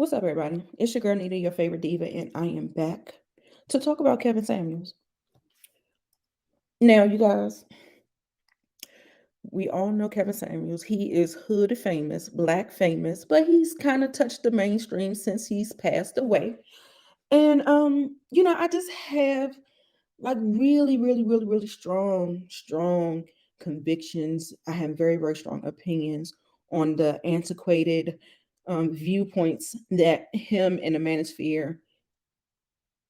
What's up, everybody? It's your girl Nita, your favorite diva, and I am back to talk about Kevin Samuels. Now, you guys, we all know Kevin Samuels. He is hood famous, black famous, but he's kind of touched the mainstream since he's passed away. And I just have like really strong convictions. I have very strong opinions on the antiquated viewpoints that him and the manosphere,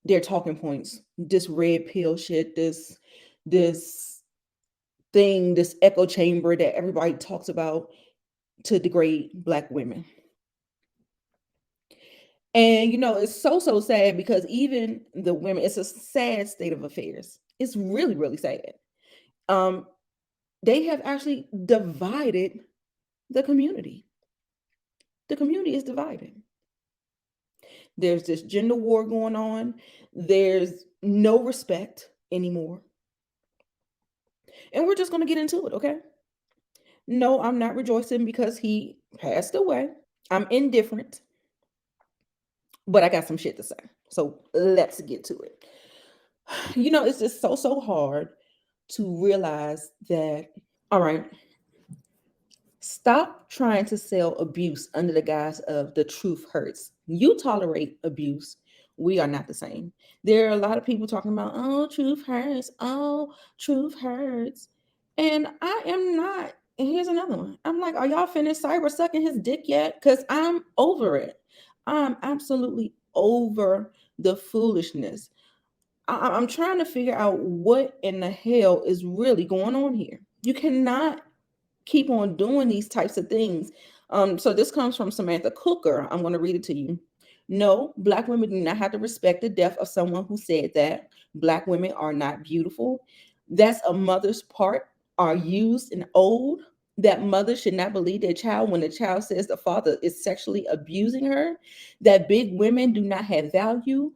their talking points, this red pill shit, this thing, this echo chamber that everybody talks about to degrade black women. And it's so sad because even the women, it's a sad state of affairs. It's really sad. Um, they have actually divided the community. The community is divided. There's this gender war going on. There's no respect anymore. And we're just going to get into it, okay? No, I'm not rejoicing because he passed away. I'm indifferent, but I got some shit to say. So let's get to it. It's just so hard to realize that, all right, stop trying to sell abuse under the guise of the truth hurts. You tolerate abuse. We are not the same. There are a lot of people talking about, oh, truth hurts. Oh, truth hurts. And I am not. And here's another one. I'm like, are y'all finished cyber sucking his dick yet? Because I'm over it. I'm absolutely over the foolishness. I'm trying to figure out what in the hell is really going on here. You cannot keep on doing these types of things. So this comes from Samantha Cooker. I'm going to read it to you. No, black women do not have to respect the death of someone who said that. Black women are not beautiful. That's a mother's part are used and old. That mother should not believe their child when the child says the father is sexually abusing her. That big women do not have value.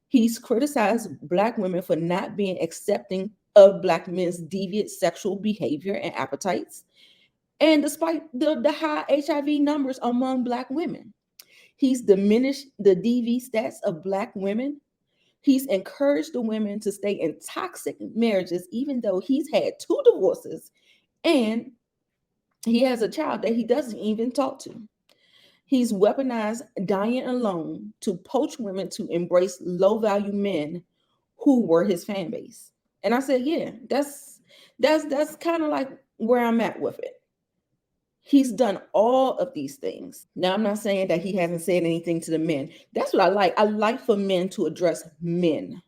He's criticized black women for not being accepting of black men's deviant sexual behavior and appetites. And despite the high HIV numbers among black women, he's diminished the DV stats of black women. He's encouraged the women to stay in toxic marriages, even though he's had 2 divorces and he has a child that he doesn't even talk to. He's weaponized dying alone to poach women to embrace low value men who were his fan base. And I said, yeah, that's kind of like where I'm at with it. He's done all of these things. Now, I'm not saying that he hasn't said anything to the men. That's what I like. I like for men to address men.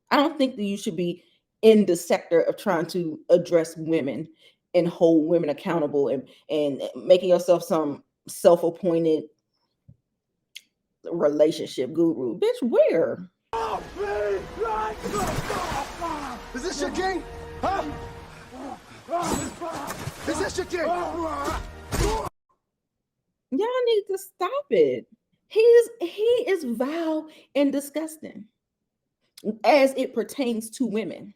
I don't think that you should be in the sector of trying to address women and hold women accountable and making yourself some self-appointed relationship guru. Bitch, where? Is this your game? Huh? Is this your game? Y'all need to stop it. He is vile and disgusting as it pertains to women.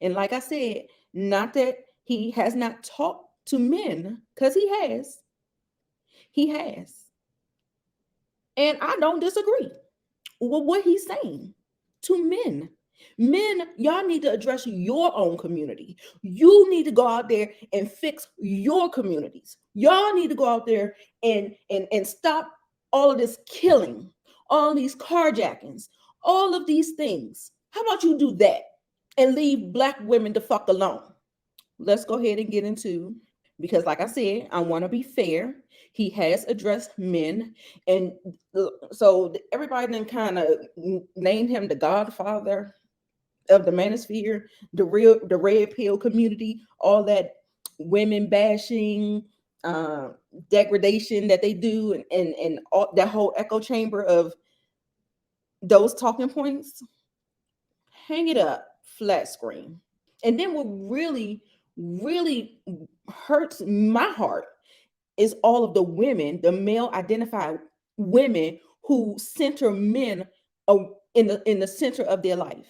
And like I said, not that he has not talked to men, because he has. He has. And I don't disagree with what he's saying to men. Men, y'all need to address your own community. You need to go out there and fix your communities. Y'all need to go out there and stop all of this killing, all these carjackings, all of these things. How about you do that and leave black women the fuck alone? Let's go ahead and get into, because like I said, I want to be fair. He has addressed men, and so everybody then kind of named him the Godfather of the manosphere, the red pill community, all that women bashing, uh, degradation that they do, and all that whole echo chamber of those talking points. Hang it up, flat screen. And then what really hurts my heart is all of the women, the male identified women who center men in the center of their life.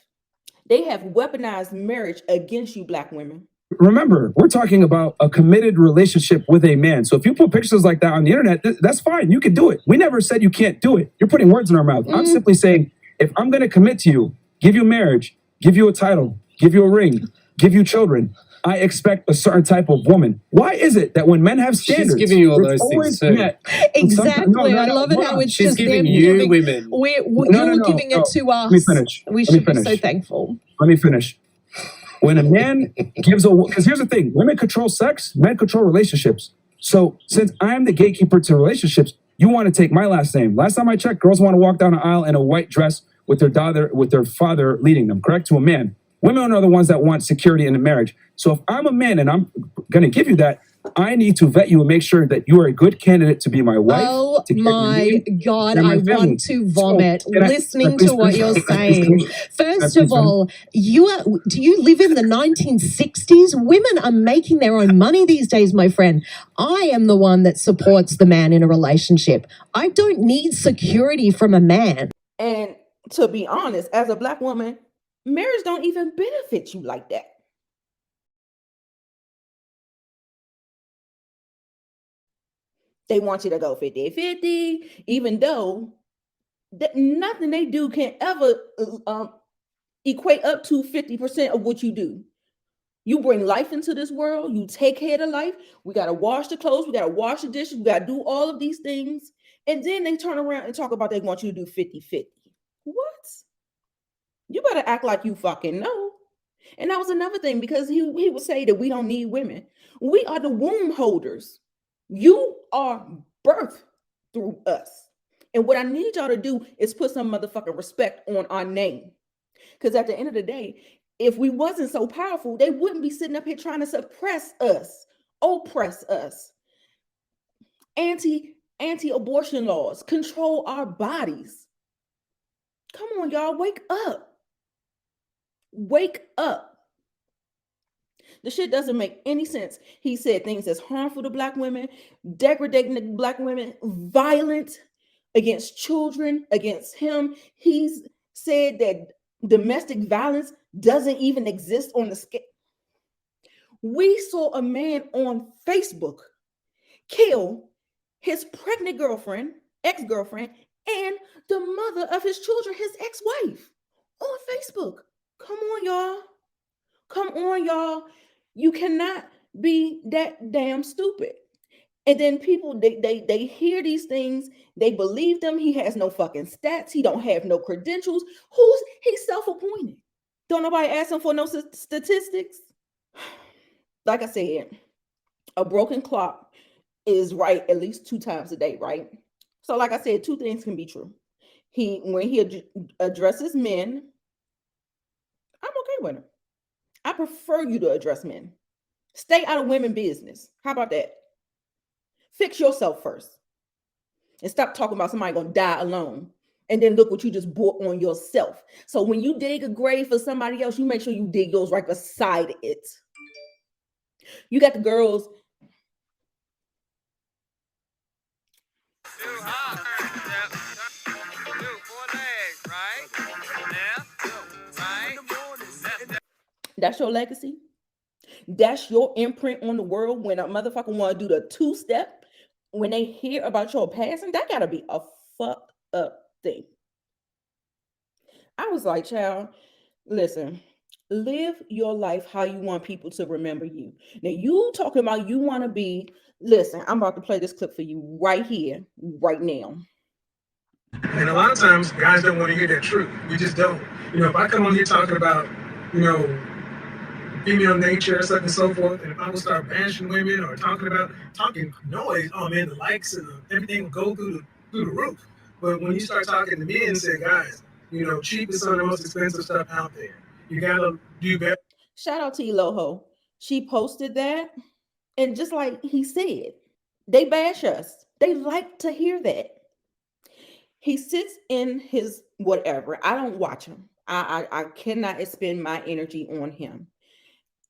They have weaponized marriage against you, black women. Remember, we're talking about a committed relationship with a man. So if you put pictures like that on the internet, that's fine. You can do it. We never said you can't do it. You're putting words in our mouth. I'm simply saying, if I'm going to commit to you, give you marriage, give you a title, give you a ring, give you children, I expect a certain type of woman. Why is it that when men have standards, she's giving you all those things too. Exactly. I love it how it's she's just giving them you giving, women. You're giving it to us. Let me finish. We should be so thankful. Let me finish. When a man gives a, because here's the thing, women control sex, men control relationships. So since I'm the gatekeeper to relationships, you want to take my last name. Last time I checked, girls want to walk down an aisle in a white dress with their father leading them, correct? To a man. Women are the ones that want security in a marriage. So if I'm a man and I'm going to give you that, I need to vet you and make sure that you are a good candidate to be my wife. Oh my God, I want to vomit listening to what you're saying. First of all, do you live in the 1960s? Women are making their own money these days, my friend. I am the one that supports the man in a relationship. I don't need security from a man. And to be honest, as a Black woman, marriage don't even benefit you like that. They want you to go 50-50, even though nothing they do can ever equate up to 50% of what you do. You bring life into this world, you take care of life. We got to wash the clothes, we got to wash the dishes, we got to do all of these things. And then they turn around and talk about they want you to do 50-50. What? You better act like you fucking know. And that was another thing, because he would say that we don't need women. We are the womb holders. You are birthed through us. And what I need y'all to do is put some motherfucking respect on our name. Because at the end of the day, if we wasn't so powerful, they wouldn't be sitting up here trying to suppress us, oppress us. Anti-abortion laws, control our bodies. Come on, y'all, wake up. Wake up. The shit doesn't make any sense. He said things that's harmful to Black women, degrading to Black women, violent against children, against him. He's said that domestic violence doesn't even exist on the scale. We saw a man on Facebook kill his pregnant girlfriend, ex-girlfriend, and the mother of his children, his ex-wife, on Facebook. Come on, y'all. Come on, y'all. You cannot be that damn stupid. And then people, they hear these things, they believe them. He has no fucking stats. He don't have no credentials. He's self-appointed. Don't nobody ask him for no statistics. Like I said, a broken clock is right at least 2 times a day, right? So like I said, 2 things can be true. When he addresses men, I'm okay with him. I prefer you to address men. Stay out of women's business. How about that? Fix yourself first. And stop talking about somebody gonna die alone. And then look what you just brought on yourself. So when you dig a grave for somebody else, you make sure you dig yours right beside it. You got the girls. That's your legacy. That's your imprint on the world. When a motherfucker want to do the 2-step, when they hear about your passing, that gotta be a fucked up thing. I was like, child, listen, live your life how you want people to remember you. Now you talking about you want to be, listen, I'm about to play this clip for you right here, right now. And a lot of times guys don't want to hear that truth. We just don't. If I come on here talking about, female nature, such and so forth, and if I would start bashing women or talking noise, oh man, the likes and everything will go through the roof. But when you start talking to men and say, guys, cheap is some of the most expensive stuff out there. You gotta do better. Shout out to Eloho. She posted that, and just like he said, they bash us. They like to hear that. He sits in his whatever. I don't watch him. I cannot expend my energy on him.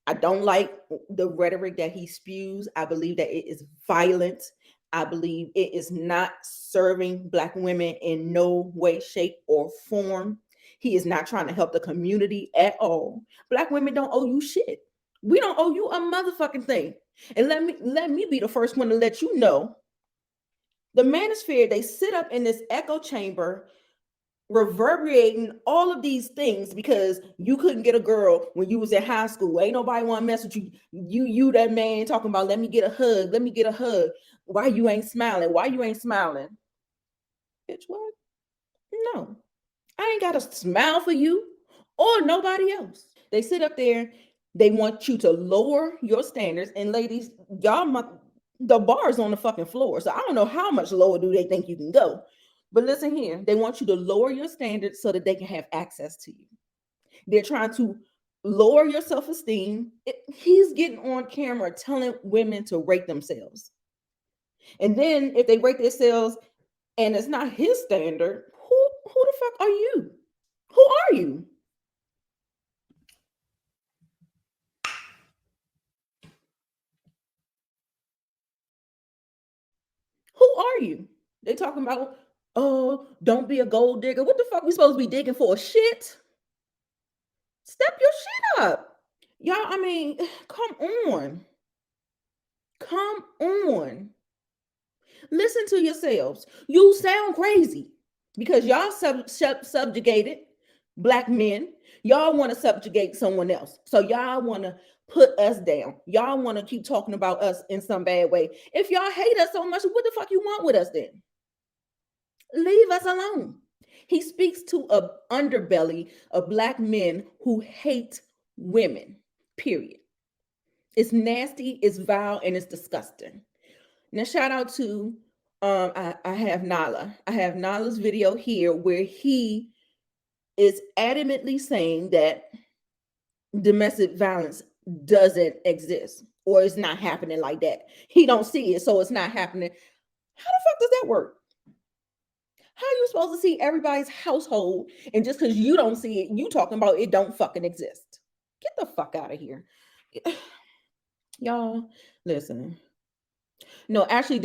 I don't like the rhetoric that he spews. I believe that it is violent. I believe it is not serving Black women in no way, shape, or form. He is not trying to help the community at all. Black women don't owe you shit. We don't owe you a motherfucking thing. And let me be the first one to let you know. The manosphere, they sit up in this echo chamber reverberating all of these things because you couldn't get a girl when you was in high school. Ain't nobody want to mess with you. You that man talking about let me get a hug, let me get a hug. Why you ain't smiling? Why you ain't smiling? Bitch, what? No. I ain't got to smile for you or nobody else. They sit up there, they want you to lower your standards. And ladies, the bar is on the fucking floor. So I don't know how much lower do they think you can go. But listen here, they want you to lower your standards so that they can have access to you. They're trying to lower your self-esteem. He's getting on camera telling women to rate themselves. And then if they rate themselves and it's not his standard, who the fuck are you? Who are you? Who are you? They talking about, oh, don't be a gold digger. What the fuck we supposed to be digging for? Shit. Step your shit up. Y'all, I mean, come on. Come on. Listen to yourselves. You sound crazy because y'all subjugated Black men. Y'all want to subjugate someone else. So y'all want to put us down. Y'all want to keep talking about us in some bad way. If y'all hate us so much, what the fuck you want with us then? Leave us alone. He speaks to a underbelly of Black men who hate women, period. It's nasty, it's vile, and it's disgusting. Now, shout out to I have Nala. I have Nala's video here where he is adamantly saying that domestic violence doesn't exist or it's not happening like that. He don't see it, so it's not happening. How the fuck does that work? How are you supposed to see everybody's household and just because you don't see it, you talking about it don't fucking exist? Get the fuck out of here. Y'all, listen. No, actually,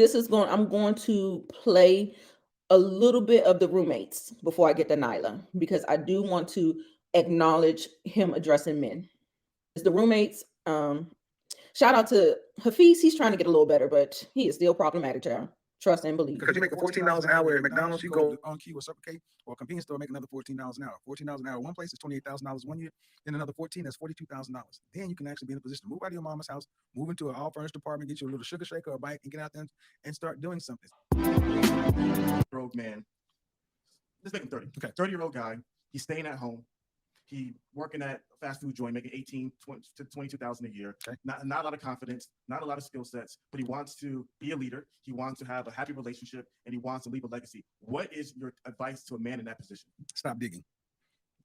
I'm going to play a little bit of the roommates before I get to Nyla, because I do want to acknowledge him addressing men. It's the roommates. Shout out to Hafiz. He's trying to get a little better, but he is still problematic, y'all. Trust and believe. Because you make $14 an hour at McDonald's, you go on key or Circle K or a convenience store, make another $14 an hour. $14 an hour one place is $28,000 one year. Then another 14, that's $42,000. Then you can actually be in a position to move out of your mama's house, move into an all furnished apartment, get you a little sugar shaker or a bike, and get out there and start doing something. Rogue man. Let's make him 30. Okay, 30-year-old guy. He's staying at home. He working at a fast food joint, making 18 to 22,000 a year. Okay. Not a lot of confidence, not a lot of skill sets, but he wants to be a leader. He wants to have a happy relationship, and he wants to leave a legacy. What is your advice to a man in that position? Stop digging.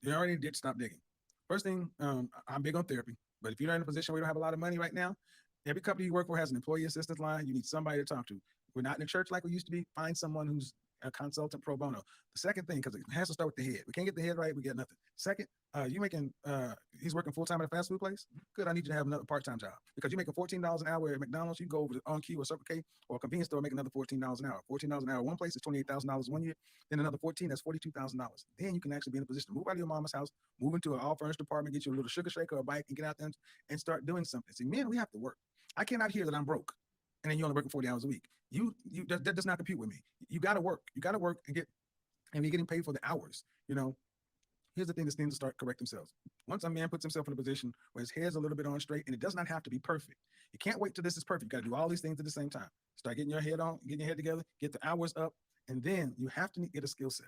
You already did. Stop digging. First thing, I'm big on therapy, but if you're not in a position where you don't have a lot of money right now, every company you work for has an employee assistance line. You need somebody to talk to. We're not in a church like we used to be. Find someone who's a consultant pro bono. The second thing, because it has to start with the head. We can't get the head right, we get nothing. Second, he's working full-time at a fast food place. Good, I need you to have another part-time job. Because you're making $14 an hour at McDonald's, you go over to on key or Circle K or a convenience store, make another $14 an hour. $14 an hour one place is $28,000 one year. Then another 14, that's $42,000. Then you can actually be in a position to move out of your mama's house, move into an all-furnished apartment, get you a little sugar shaker or a bike, and get out there and start doing something. See, man, we have to work. I cannot hear that I'm broke and then you're only working 40 hours a week. That does not compute with me. You got to work. You got to work and be getting paid for the hours. You know, here's the thing that needs to start correct themselves. Once a man puts himself in a position where his head's a little bit on straight, and it does not have to be perfect. You can't wait till this is perfect. You got to do all these things at the same time. Start getting your head on, getting your head together, get the hours up, and then you have to get a skill set.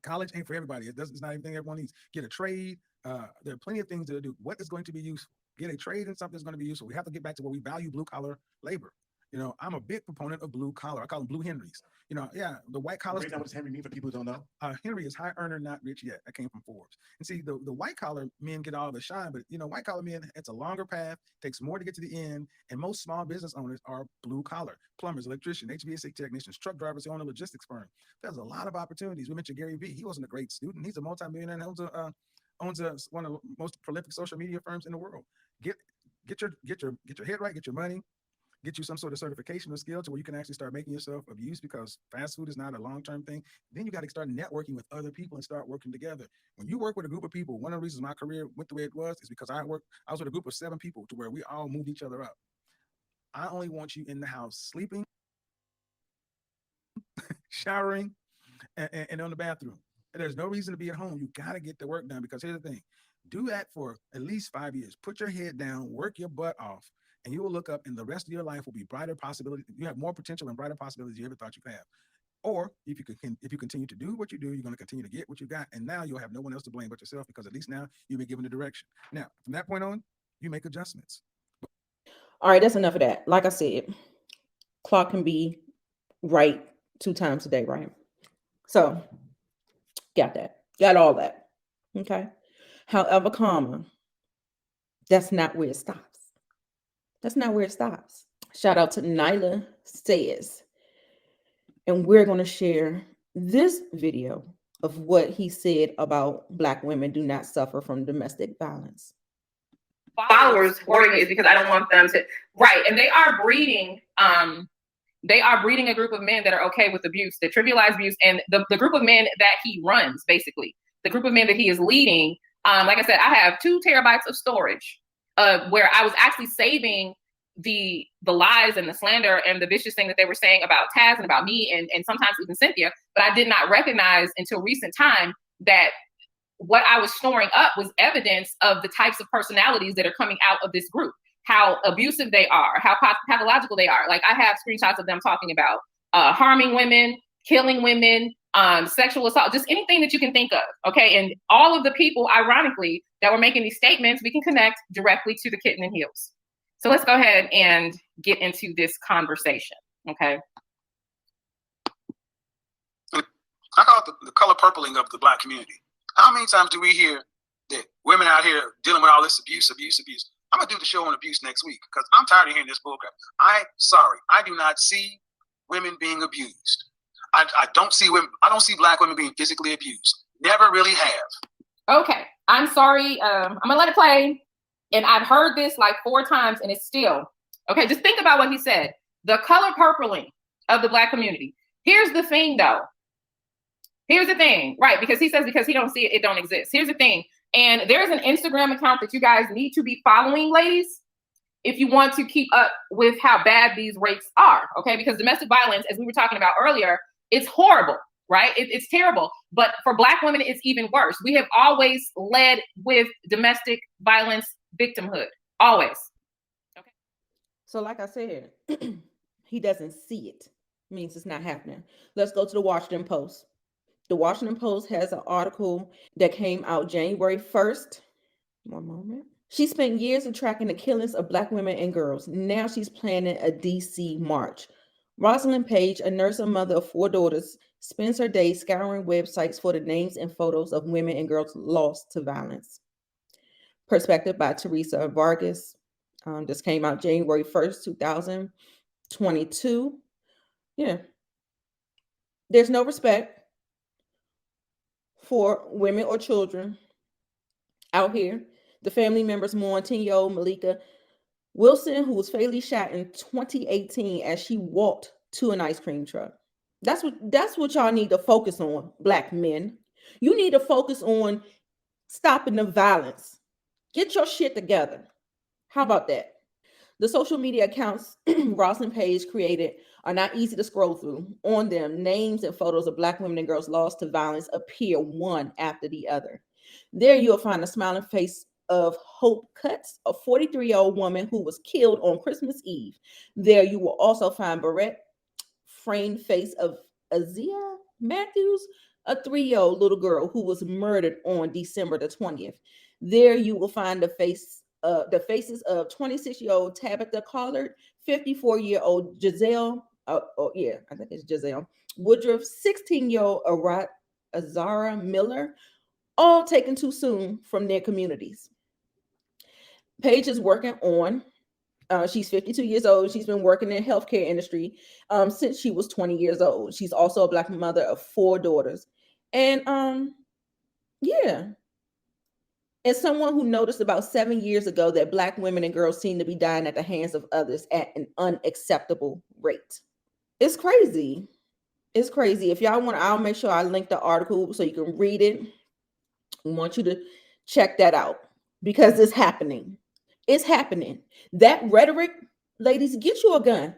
College ain't for everybody. It's not everything everyone needs. Get a trade. There are plenty of things to do. What is going to be useful? Get a trade in something that's going to be useful. We have to get back to where we value blue collar labor. You know, I'm a big proponent of blue collar. I call them blue Henrys. You know, yeah, the white collar. Break down what does Henry mean for people who don't know? Henry is high earner, not rich yet. That came from Forbes. And see, the white collar men get all the shine, but you know, white collar men, it's a longer path, takes more to get to the end. And most small business owners are blue collar: plumbers, electricians, HVAC technicians, truck drivers who own a logistics firm. There's a lot of opportunities. We mentioned Gary Vee. He wasn't a great student. He's a multimillionaire and owns one of the most prolific social media firms in the world. Get your head right, get your money. get you some sort of certification or skill to where you can actually start making yourself of use, because fast food is not a long-term thing. Then you got to start networking with other people and start working together. When you work with a group of people, one of the reasons my career went the way it was is because I was with a group of 7 people to where we all moved each other up. I only want you in the house sleeping, showering, and on the bathroom. And there's no reason to be at home. You got to get the work done, because here's the thing. Do that for at least 5 years. Put your head down, work your butt off, and you will look up, and the rest of your life will be brighter possibilities. You have more potential and brighter possibilities you ever thought you could have. Or if you continue to do what you do, you're going to continue to get what you got, and now you'll have no one else to blame but yourself, because at least now you've been given the direction. Now, from that point on, you make adjustments. All right, that's enough of that. Like I said, clock can be right 2 times a day, right? So, got that. Got all that. Okay. However, comma, that's not where it stops. That's not where it stops. Shout out to Nyla Says. And we're going to share this video of what he said about Black women do not suffer from domestic violence. Followers wording is because I don't want them to, right. And they are breeding a group of men that are okay with abuse, that trivialize abuse, and the group of men that he runs, basically, the group of men that he is leading. Like I said, I have 2 terabytes of storage where I was actually saving the lies and the slander and the vicious thing that they were saying about Taz and about me and sometimes even Cynthia, but I did not recognize until recent time that what I was storing up was evidence of the types of personalities that are coming out of this group, how abusive they are, how pathological they are. Like, I have screenshots of them talking about harming women, killing women, sexual assault, just anything that you can think of. Okay. And all of the people, ironically, that were making these statements, we can connect directly to the Kitten in Heels. So let's go ahead and get into this conversation. Okay. I call it the color purpling of the Black community. How many times do we hear that women out here dealing with all this abuse? I'm going to do the show on abuse next week, because I'm tired of hearing this bullcrap. I'm sorry. I do not see women being abused. I don't see Black women being physically abused. Never really have. Okay. I'm sorry. I'm going to let it play. And I've heard this like 4 times and it's still, okay, just think about what he said. The color purpling of the Black community. Here's the thing though. Here's the thing, right? Because he says, because he don't see it, it don't exist. Here's the thing. And there's an Instagram account that you guys need to be following, ladies, if you want to keep up with how bad these rates are, okay? Because domestic violence, as we were talking about earlier, it's horrible, right? It's terrible. But for Black women, it's even worse. We have always led with domestic violence victimhood, always. Okay. So like I said, he doesn't see it. Means it's not happening. Let's go to the Washington Post. The Washington Post has an article that came out January 1st. One moment. She spent years of tracking the killings of Black women and girls. Now she's planning a DC march. Rosalind Page, a nurse and mother of 4 daughters, spends her days scouring websites for the names and photos of women and girls lost to violence. Perspective by Teresa Vargas. This came out January 1st, 2022. Yeah. There's no respect for women or children out here. The family members mourn 10-year-old Malika Wilson, who was fatally shot in 2018 as she walked to an ice cream truck. That's what y'all need to focus on, Black men. You need to focus on stopping the violence. Get your shit together. How about that? The social media accounts Rosalind Page created are not easy to scroll through. On them, names and photos of Black women and girls lost to violence appear one after the other. There you'll find a smiling face of Hope Cutts, a 43-year-old woman who was killed on Christmas Eve. There you will also find Barrett, framed face of Azia Matthews, a 3-year-old little girl who was murdered on December the 20th. There you will find the faces of 26-year-old Tabitha Collard, 54-year-old Giselle, I think it's Giselle Woodruff, 16-year-old Azara Miller, all taken too soon from their communities. Paige is working on, she's 52 years old. She's been working in the healthcare industry since she was 20 years old. She's also a Black mother of 4 daughters. And And someone who noticed about 7 years ago that Black women and girls seem to be dying at the hands of others at an unacceptable rate. It's crazy. It's crazy. If y'all want, I'll make sure I link the article so you can read it. I want you to check that out because it's happening. It's happening. That rhetoric, ladies, get you a gun.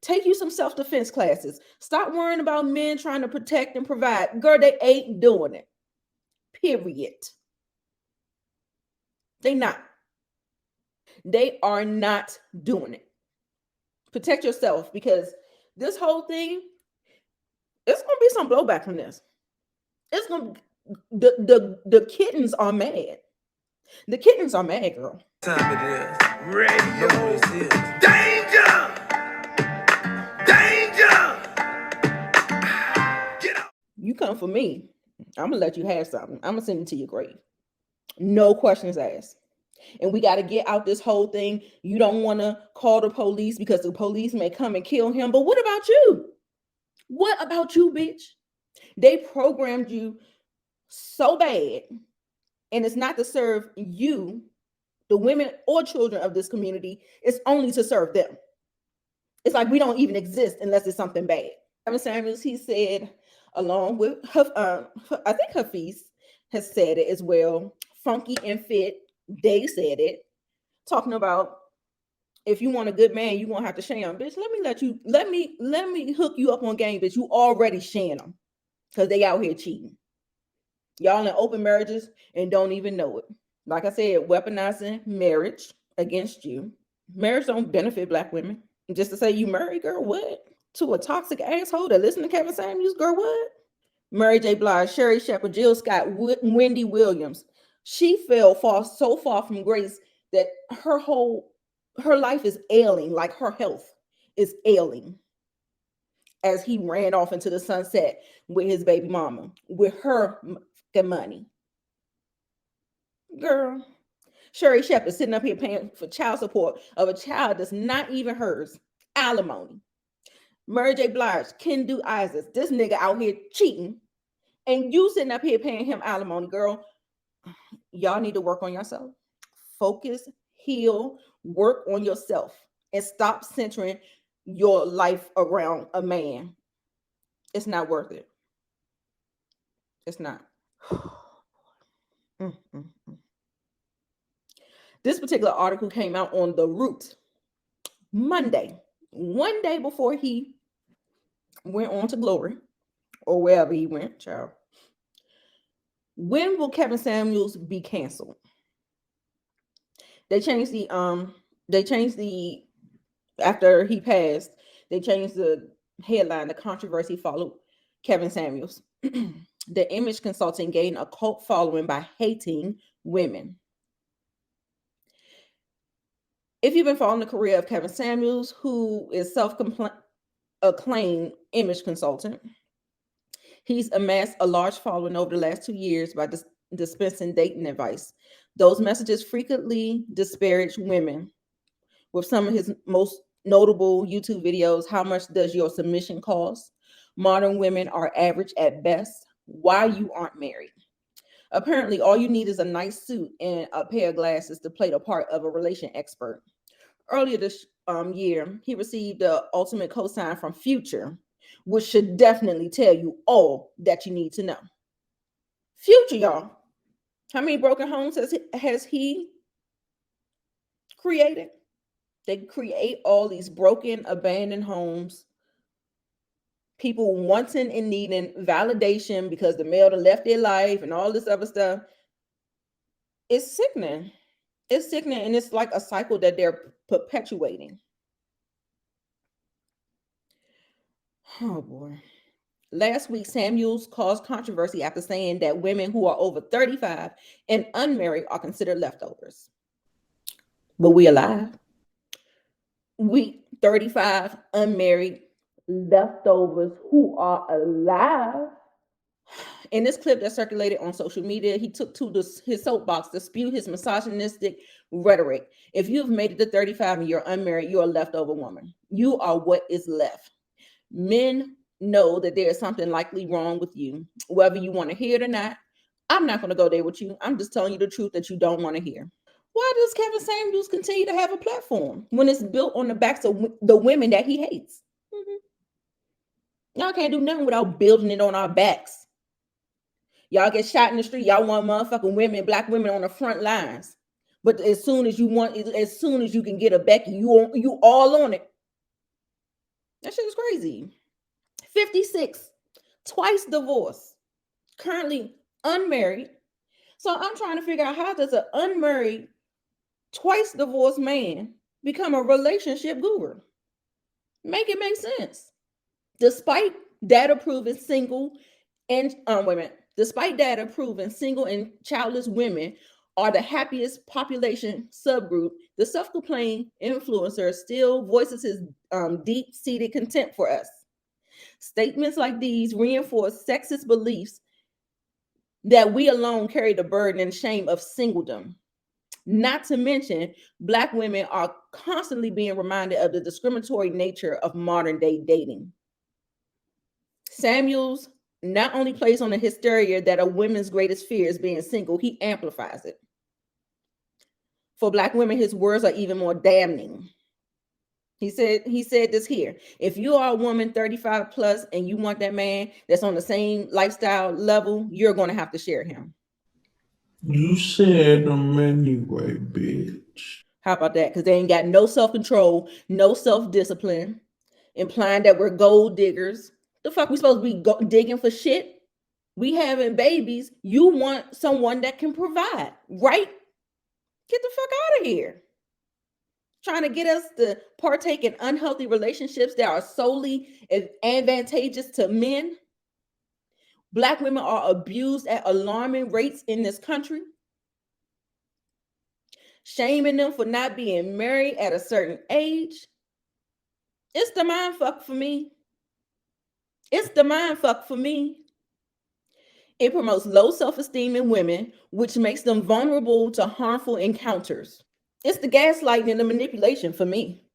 Take you some self-defense classes. Stop worrying about men trying to protect and provide. Girl, they ain't doing it. Period. They not. They are not doing it. Protect yourself because this whole thing, it's gonna be some blowback from this. It's gonna the kittens are mad. The kittens are mad, girl. Time it is. Radio. Danger! Danger! Get out. You come for me, I'm gonna let you have something. I'm gonna send it to your grave. No questions asked. And we got to get out this whole thing. You don't want to call the police because the police may come and kill him. But what about you? What about you, bitch? They programmed you so bad. And it's not to serve you, the women or children of this community. It's only to serve them. It's like we don't even exist unless it's something bad. Kevin Samuels, he said, along with, I think Hafiz has said it as well, Funky and Fit, they said it, talking about if you want a good man, you're gonna have to share him. Bitch, let me hook you up on game, bitch. You already sharing them because they out here cheating. Y'all in open marriages and don't even know it. Like I said, weaponizing marriage against you. Marriage don't benefit Black women. Just to say you married, girl, what? To a toxic asshole that listen to Kevin Samuels, girl, what? Mary J. Blige, Sherry Shepherd, Jill Scott, Wendy Williams. She so far from grace that her life is ailing, like her health is ailing, as he ran off into the sunset with his baby mama, with her money. Girl, Sherry Shepherd sitting up here paying for child support of a child that's not even hers, alimony. Mary J. Blige, Kendu Isaac, this nigga out here cheating, and you sitting up here paying him alimony, girl. Y'all need to work on yourself. Focus, heal, work on yourself, and stop centering your life around a man. It's not worth it. It's not. This particular article came out on The Root Monday, one day before he went on to glory, or wherever he went, child. When will Kevin Samuels be canceled? They changed the after he passed, they changed the headline. The controversy followed Kevin Samuels. The image consultant gained a cult following by hating women. If you've been following the career of Kevin Samuels, who is self-acclaimed image consultant, he's amassed a large following over the last 2 years by dispensing dating advice. Those messages frequently disparage women. With some of his most notable YouTube videos, How Much Does Your Submission Cost? Modern Women Are Average at Best. Why You Aren't Married. Apparently, all you need is a nice suit and a pair of glasses to play the part of a relation expert. Earlier this year, he received the ultimate cosign from Future, which should definitely tell you all that you need to know. Future, y'all. How many broken homes has he created? They create all these broken, abandoned homes. People wanting and needing validation because the male left their life and all this other stuff. It's sickening. It's sickening, and it's like a cycle that they're perpetuating. Oh, boy. Last week, Samuels caused controversy after saying that women who are over 35 and unmarried are considered leftovers. But we alive. We 35, unmarried, leftovers who are alive. In this clip that circulated on social media, he took to his soapbox to spew his misogynistic rhetoric. If you've made it to 35 and you're unmarried, you're a leftover woman. You are what is left. Men know that there is something likely wrong with you, whether you want to hear it or not. I'm not going to go there with you. I'm just telling you the truth that you don't want to hear. Why does Kevin Samuels continue to have a platform when it's built on the backs of the women that he hates? Y'all can't do nothing without building it on our backs. Y'all get shot in the street. Y'all want motherfucking women, black women on the front lines. But as soon as you can get a Becky, you all on it. That shit is crazy. 56, twice divorced, currently unmarried. So I'm trying to figure out, how does an unmarried, twice divorced man become a relationship guru? Make it make sense. Despite data proving single and despite data proving single and childless women are the happiest population subgroup, the self-proclaimed influencer still voices his deep-seated contempt for us. Statements like these reinforce sexist beliefs that we alone carry the burden and shame of singledom. Not to mention, Black women are constantly being reminded of the discriminatory nature of modern day dating. Samuels not only plays on the hysteria that a woman's greatest fear is being single, he amplifies it. For Black women, his words are even more damning. He said this here: if you are a woman 35 plus and you want that man that's on the same lifestyle level, you're going to have to share him. You said them anyway, bitch. How about that? Because they ain't got no self-control, no self-discipline, implying that we're gold diggers. The fuck we supposed to be digging for shit? We having babies. You want someone that can provide, right? Get the fuck out of here. Trying to get us to partake in unhealthy relationships that are solely advantageous to men. Black women are abused at alarming rates in this country. Shaming them for not being married at a certain age. It's the mind fuck for me. It's the mind fuck for me. It promotes low self-esteem in women, which makes them vulnerable to harmful encounters. It's the gaslighting and the manipulation for me.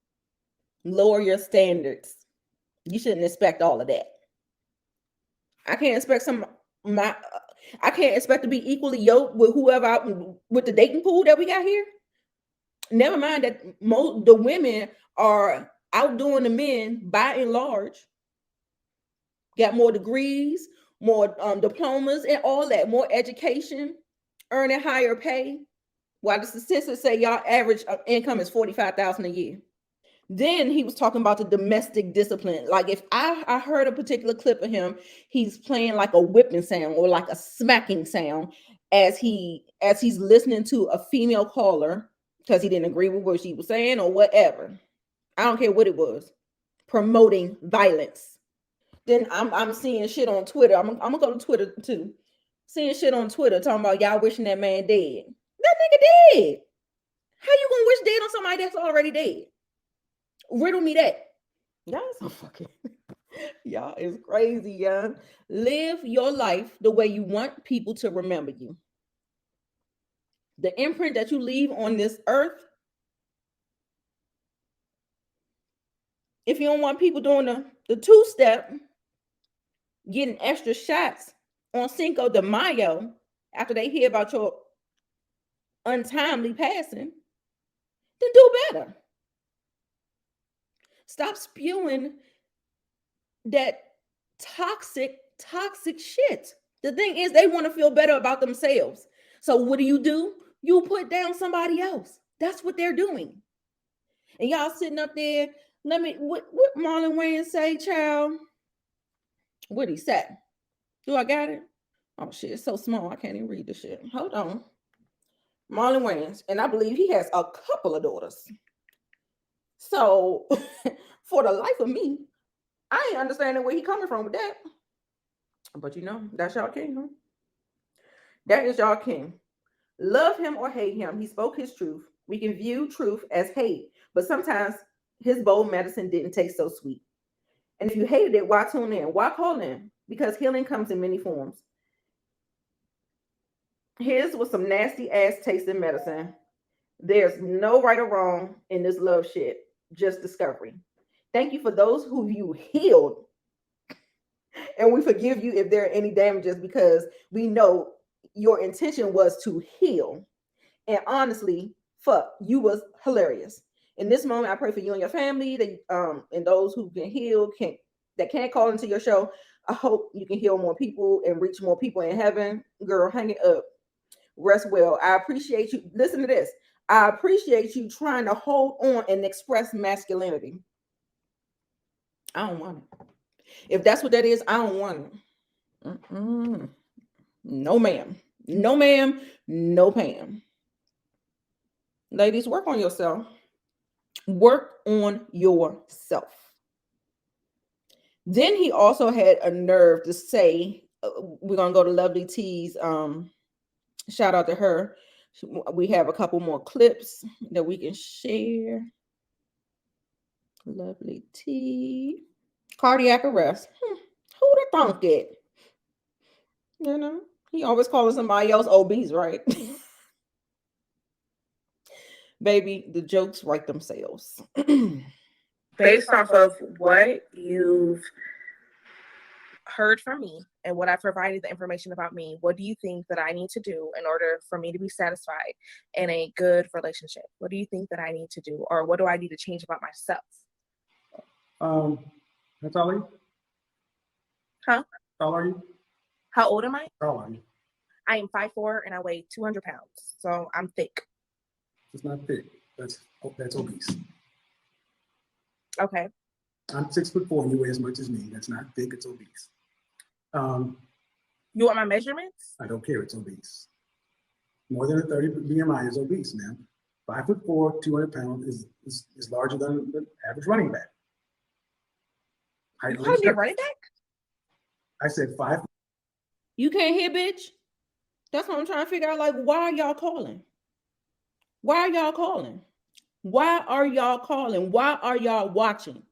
Lower your standards. You shouldn't expect all of that. I can't expect to be equally yoked with whoever with the dating pool that we got here. Never mind that the women are outdoing the men by and large. Got more degrees, more diplomas and all that, more education, earning higher pay. While the statistics say y'all average income is $45,000 a year. Then he was talking about the domestic discipline. Like if I heard a particular clip of him, he's playing like a whipping sound or like a smacking sound as he's listening to a female caller because he didn't agree with what she was saying or whatever. I don't care what it was. Promoting violence. Then I'm seeing shit on Twitter. I'm gonna go to Twitter too. Seeing shit on Twitter talking about y'all wishing that man dead. That nigga dead. How you gonna wish dead on somebody that's already dead? Riddle me that. Y'all so fucking y'all is crazy, young. Live your life the way you want people to remember you. The imprint that you leave on this earth. If you don't want people doing the two-step, getting extra shots on Cinco de Mayo after they hear about your untimely passing, then do better. Stop spewing that toxic shit. The thing is, they want to feel better about themselves. So what do? You put down somebody else. That's what they're doing. And y'all sitting up there, what Marlon Wayans say, child? What'd he say? Do I got it? Oh shit, it's so small, I can't even read the shit. Hold on. Marlon Wayans, and I believe he has a couple of daughters. So, for the life of me, I ain't understanding where he coming from with that. But you know, that's y'all king, huh? That is y'all king. Love him or hate him, he spoke his truth. We can view truth as hate, but sometimes his bold medicine didn't taste so sweet. And if you hated it, why tune in? Why call in? Because healing comes in many forms. His was some nasty ass tasting medicine. There's no right or wrong in this love shit, just discovery. Thank you for those who you healed. And we forgive you if there are any damages because we know your intention was to heal. And honestly, fuck, you was hilarious. In this moment, I pray for you and your family, that and those who can heal, that can't call into your show. I hope you can heal more people and reach more people in heaven. Girl, hang it up. Rest well. I appreciate you. Listen to this. I appreciate you trying to hold on and express masculinity. I don't want it. If that's what that is, I don't want it. No, ma'am. No, ma'am. No, Pam. Ladies, work on yourself. Work on yourself. Then he also had a nerve to say, we're going to go to Lovely T's. Shout out to her. We have a couple more clips that we can share. Lovely T. Cardiac arrest. Who'd have thunk it? You know, he always calling somebody else obese, right? Baby, the jokes write themselves. Based off of what you've heard from me and what I've provided the information about me, what do you think that I need to do in order for me to be satisfied in a good relationship? What do you think that I need to do, or what do I need to change about myself? That's all you? Huh? How are you? How old am I? How are you? I am 5'4" and I weigh 200 pounds. So I'm thick. It's not thick. That's obese. Okay. I'm 6'4" and you weigh as much as me. That's not thick, it's obese. You want my measurements? I don't care, it's obese. More than a 30 BMI is obese, man. 5'4", 200 pounds is larger than the average running back. You calling me a running back? I said 5. You can't hear, bitch? That's what I'm trying to figure out. Like, why are y'all calling? Why are y'all calling? Why are y'all calling? Why are y'all watching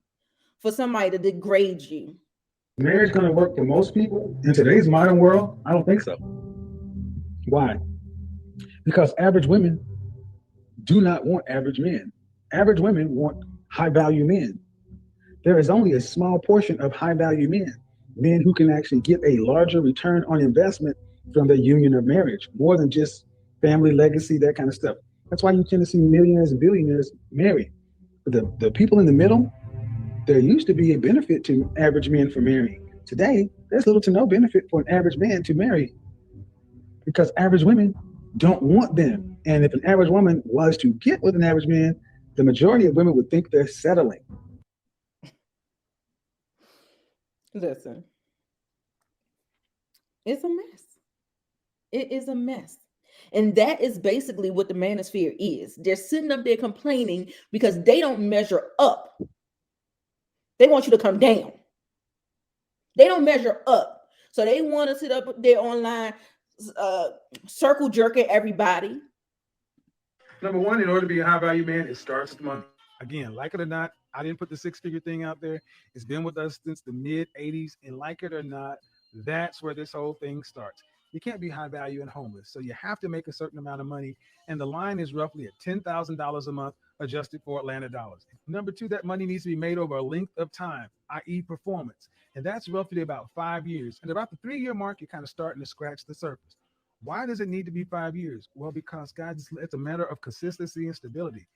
for somebody to degrade you? Marriage is going to work for most people in today's modern world? I don't think so. Why? Because average women do not want average men. Average women want high-value men. There is only a small portion of high-value men who can actually get a larger return on investment from the union of marriage, more than just family legacy, that kind of stuff. That's why you tend to see millionaires and billionaires marry. But the people in the middle, there used to be a benefit to average men for marrying. Today, there's little to no benefit for an average man to marry because average women don't want them. And if an average woman was to get with an average man, the majority of women would think they're settling. Listen, it's a mess. It is a mess. And that is basically what the manosphere is. They're sitting up there complaining because they don't measure up. They want you to come down. They don't measure up. So they want to sit up there online, circle jerking everybody. Number one, in order to be a high value man, it starts with money. Again, like it or not, I didn't put the 6-figure thing out there. It's been with us since the mid 80s. And like it or not, that's where this whole thing starts. You can't be high value and homeless. So you have to make a certain amount of money. And the line is roughly at $10,000 a month, adjusted for Atlanta dollars. Number two, that money needs to be made over a length of time, i.e. performance. And that's roughly about 5 years. And about the 3-year mark, you're kind of starting to scratch the surface. Why does it need to be 5 years? Well, because, guys, it's a matter of consistency and stability.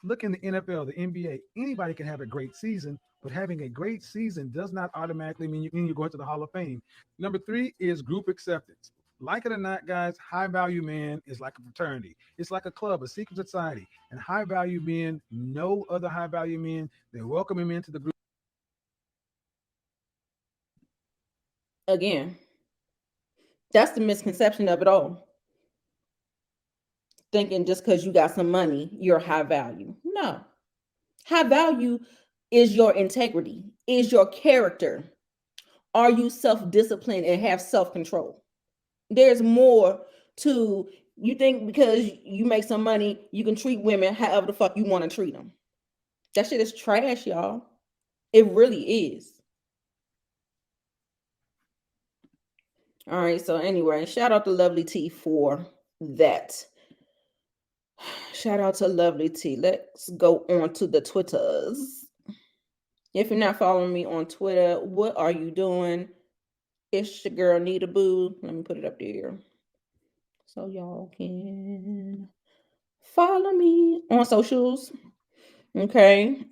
Look in the NFL, the NBA, anybody can have a great season, but having a great season does not automatically mean you're going to the Hall of Fame. Number three is group acceptance. Like it or not, guys, high value man is like a fraternity. It's like a club, a secret society. And high value men, no other high value men, they welcome him into the group. Again, that's the misconception of it all. Thinking just because you got some money, you're high value. No. High value is your integrity, is your character. Are you self-disciplined and have self-control? There's more to, you think because you make some money, you can treat women however the fuck you want to treat them. That shit is trash, y'all. It really is. All right, so anyway, shout out to Lovely T for that. Shout out to Lovely T. Let's go on to the Twitters. If you're not following me on Twitter, what are you doing? It's your girl Nita Boo. Let me put it up there. so y'all can follow me on socials. Okay.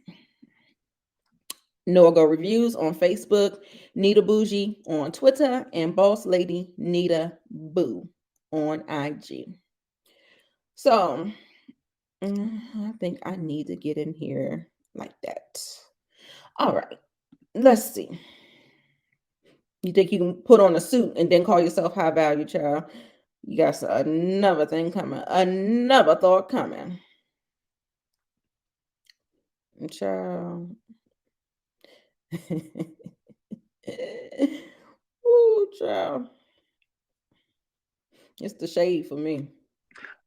Noah Go Reviews on Facebook, Nita Bougie on Twitter, and Boss Lady Nita Boo on IG. So I think I need to get in here like that. All right. Let's see. You think you can put on a suit and then call yourself high value, child? You got another thing coming, another thought coming. Child. Ooh, child. It's the shade for me.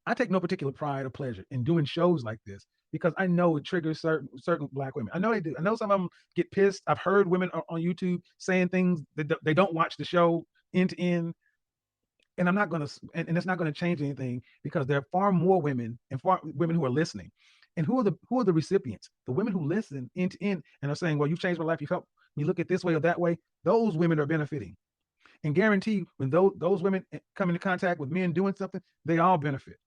I take no particular pride or pleasure in doing shows like this because I know it triggers certain Black women. I know they do. I know some of them get pissed. I've heard women on YouTube saying things that they don't watch the show end to end, and I'm not going to, and it's not going to change anything because there are far more women and far women who are listening. And who are the recipients? The women who listen end to end and are saying, "Well, you've changed my life. You've helped me look at this way or that way." Those women are benefiting, and guarantee when those women come into contact with men doing something, they all benefit.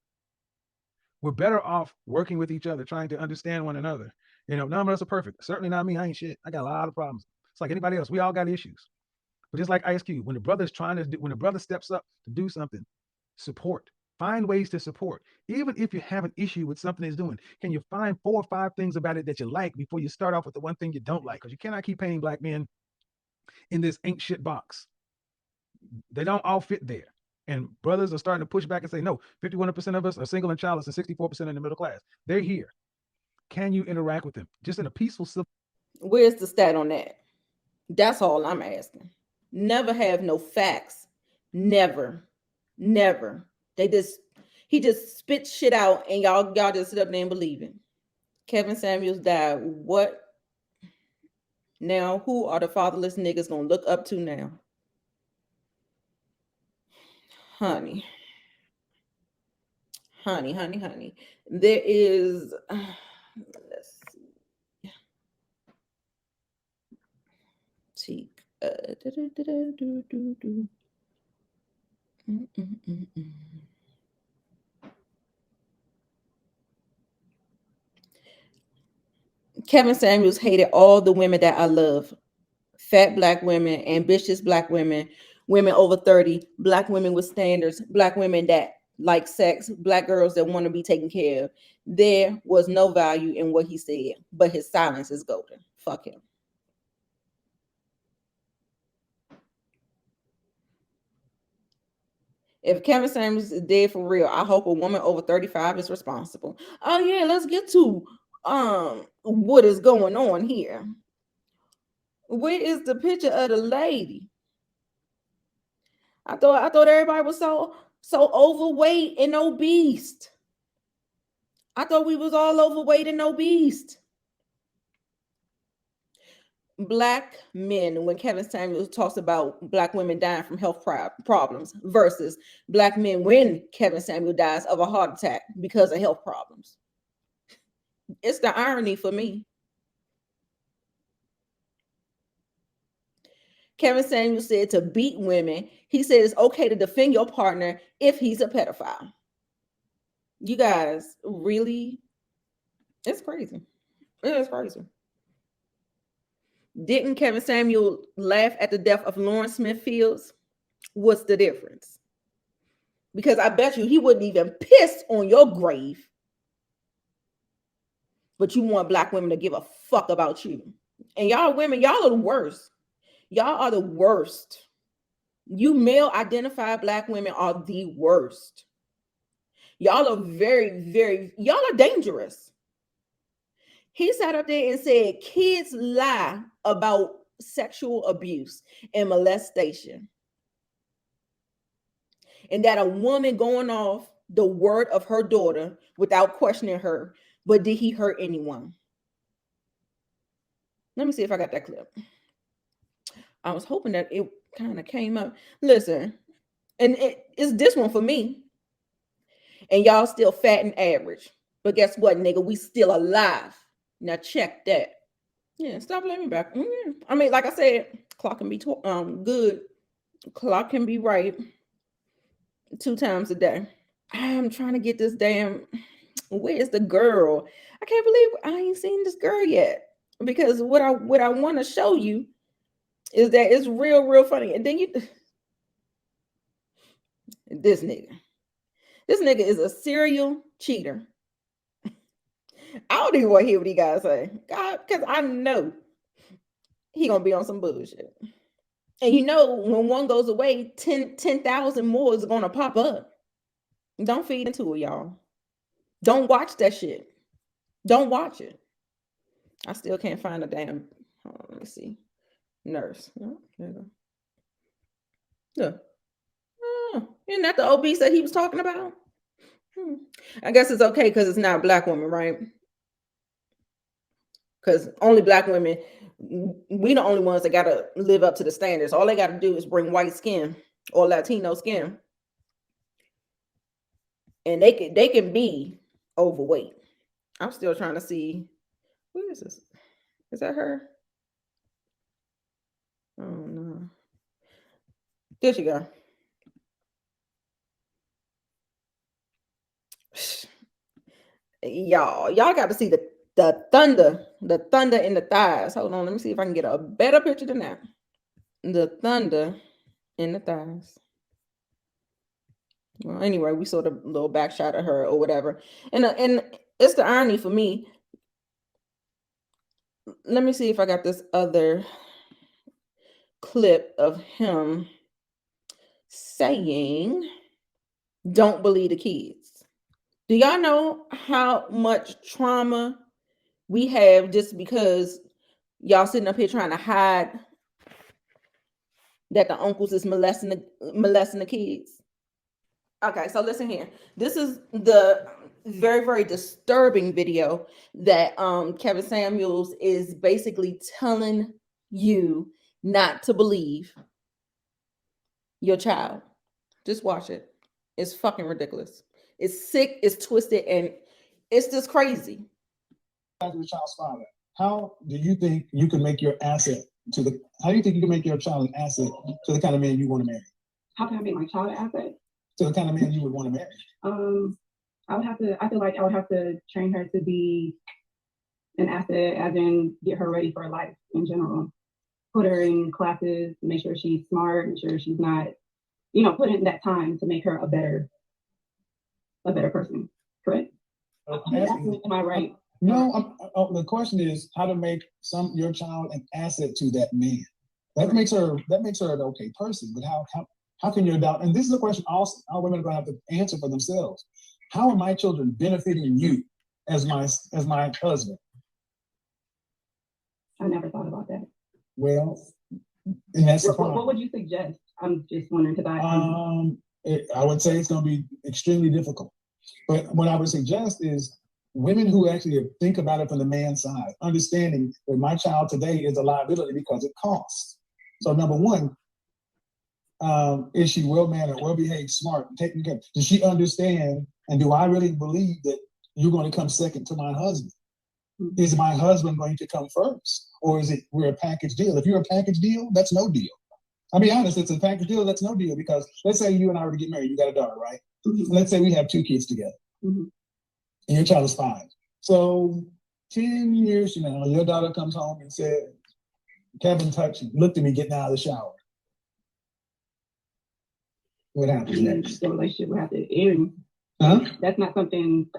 We're better off working with each other, trying to understand one another. None of us are perfect. Certainly not me. I ain't shit. I got a lot of problems. It's like anybody else. We all got issues. But just like Ice Cube, when the brother steps up to do something, support. Find ways to support. Even if you have an issue with something he's doing, can you find 4 or 5 things about it that you like before you start off with the one thing you don't like? Because you cannot keep painting Black men in this ain't shit box. They don't all fit there. And brothers are starting to push back and say, no, 51% of us are single and childless and 64% in the middle class. They're here. Can you interact with them? Just in a peaceful, civil. Where's the stat on that? That's all I'm asking. Never have no facts. Never. He just spit shit out and y'all just sit up there and believe it. Kevin Samuels died. What? Now, who are the fatherless niggas gonna look up to now? Honey. There is, let's see. Kevin Samuels hated all the women that I love. Fat Black women, ambitious Black women, women over 30, Black women with standards, Black women that like sex, Black girls that want to be taken care of. There was no value in what he said, but his silence is golden. Fuck him. If Kevin Samuels is dead for real, I hope a woman over 35 is responsible. Oh yeah, let's get to what is going on here. Where is the picture of the lady? I thought everybody was so overweight and obese. I thought we was all overweight and obese. Black men, when Kevin Samuels talks about Black women dying from health problems versus Black men when Kevin Samuels dies of a heart attack because of health problems. It's the irony for me. Kevin Samuels said to beat women, he said it's okay to defend your partner if he's a pedophile. You guys, really? It's crazy. It is crazy. Didn't Kevin Samuel laugh at the death of Lawrence Smith Fields? What's the difference? Because I bet you he wouldn't even piss on your grave. But you want Black women to give a fuck about you. And y'all women, y'all are the worst. Y'all are the worst. You male identified Black women are the worst. Y'all are y'all are dangerous. He sat up there and said kids lie about sexual abuse and molestation. And that a woman going off the word of her daughter without questioning her, but did he hurt anyone? Let me see if I got that clip. I was hoping that it kind of came up. Listen, and it's this one for me. And y'all still fat and average. But guess what, nigga? We still alive. Now check that. Yeah, stop letting me back. I mean, like I said, clock can be good. Clock can be right 2 times a day. I'm trying to get this damn. Where's the girl? I can't believe I ain't seen this girl yet. Because what I want to show you is that it's real funny. And then this nigga is a serial cheater. I don't even want to hear what he gotta say. God, because I know he gonna be on some bullshit. And you know, when one goes away, 10,000 more is gonna pop up. Don't feed into it, y'all. Don't watch that shit. Don't watch it. I still can't find a damn. Let me see. Nurse. Oh, there you go. Yeah. Oh, isn't that the obese that he was talking about? I guess it's okay because it's not a black woman, right? Because only black women, we the only ones that gotta live up to the standards. All they gotta do is bring white skin or Latino skin, and they can be overweight. I'm still trying to see. Who is this? Is that her? Oh no. There she go. Y'all got to see the thunder in the thighs. Hold on, let me see if I can get a better picture than that. The thunder in the thighs. Well, anyway, we saw the little back shot of her or whatever, and it's the irony for me. Let me see if I got this other clip of him saying, "Don't believe the kids." Do y'all know how much trauma we have just because y'all sitting up here trying to hide that the uncles is molesting the kids? Okay, so listen here. This is the very disturbing video that Kevin Samuels is basically telling you not to believe your child. Just watch it. It's fucking ridiculous. It's sick, it's twisted, and it's just crazy. As a child's father, how do you think you can make your asset to the? How do you think you can make your child an asset to the kind of man you want to marry? How can I make my child an asset? To the kind of man you would want to marry. I feel like I would have to train her to be an asset, as in get her ready for life in general. Put her in classes, make sure she's smart, make sure she's not, put in that time to make her a better person. Correct? Am I right? No, the question is how to make your child an asset to that man. That makes her an okay person. But how can you adopt? And this is a question all women are going to have to answer for themselves. How are my children benefiting you as my husband? I never thought about that. Well, and that's what would you suggest? I'm just wondering because I would say it's going to be extremely difficult. But what I would suggest is women who actually think about it from the man's side, understanding that my child today is a liability because it costs. So number one, is she well-mannered, well-behaved, smart, taken care of? Does she understand, and do I really believe that you're going to come second to my husband? Mm-hmm. Is my husband going to come first? Or is it we're a package deal? If you're a package deal, that's no deal. I'll be honest, it's a package deal, that's no deal, because let's say you and I were to get married, you got a daughter, right? Mm-hmm. Let's say we have 2 kids together. Mm-hmm. And your child is 5. So 10 years from now, your daughter comes home and said, Kevin looked at me getting out of the shower. What happens next? The relationship would have to end. Huh? That's not something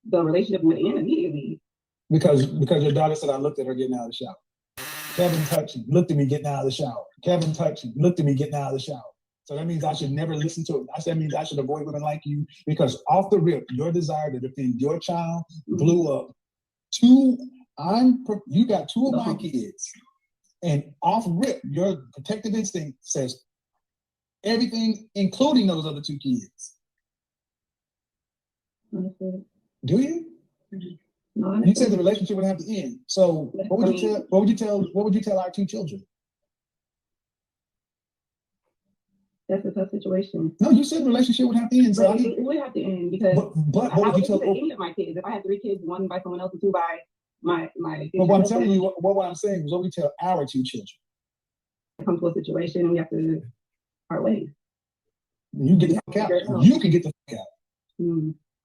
the relationship would end immediately. Because your daughter said I looked at her getting out of the shower. Kevin looked at me getting out of the shower. Kevin looked at me getting out of the shower. So that means I should never listen to it. That means I should avoid women like you, because off the rip, your desire to defend your child blew up. You got 2 of my kids, and off rip, your protective instinct says everything, including those other 2 kids. Do you? No, you said the relationship would have to end. So what would you tell our 2 children? That's a tough situation. No, you said the relationship would have to end. So it would have to end because but what would you tell any of my kids? If I had 3 kids, 1 by someone else and 2 by my. But what I'm telling you, what I'm saying is what we tell our 2 children. Come to a situation and we have to part ways. You get the fuck out. You can get the fuck out.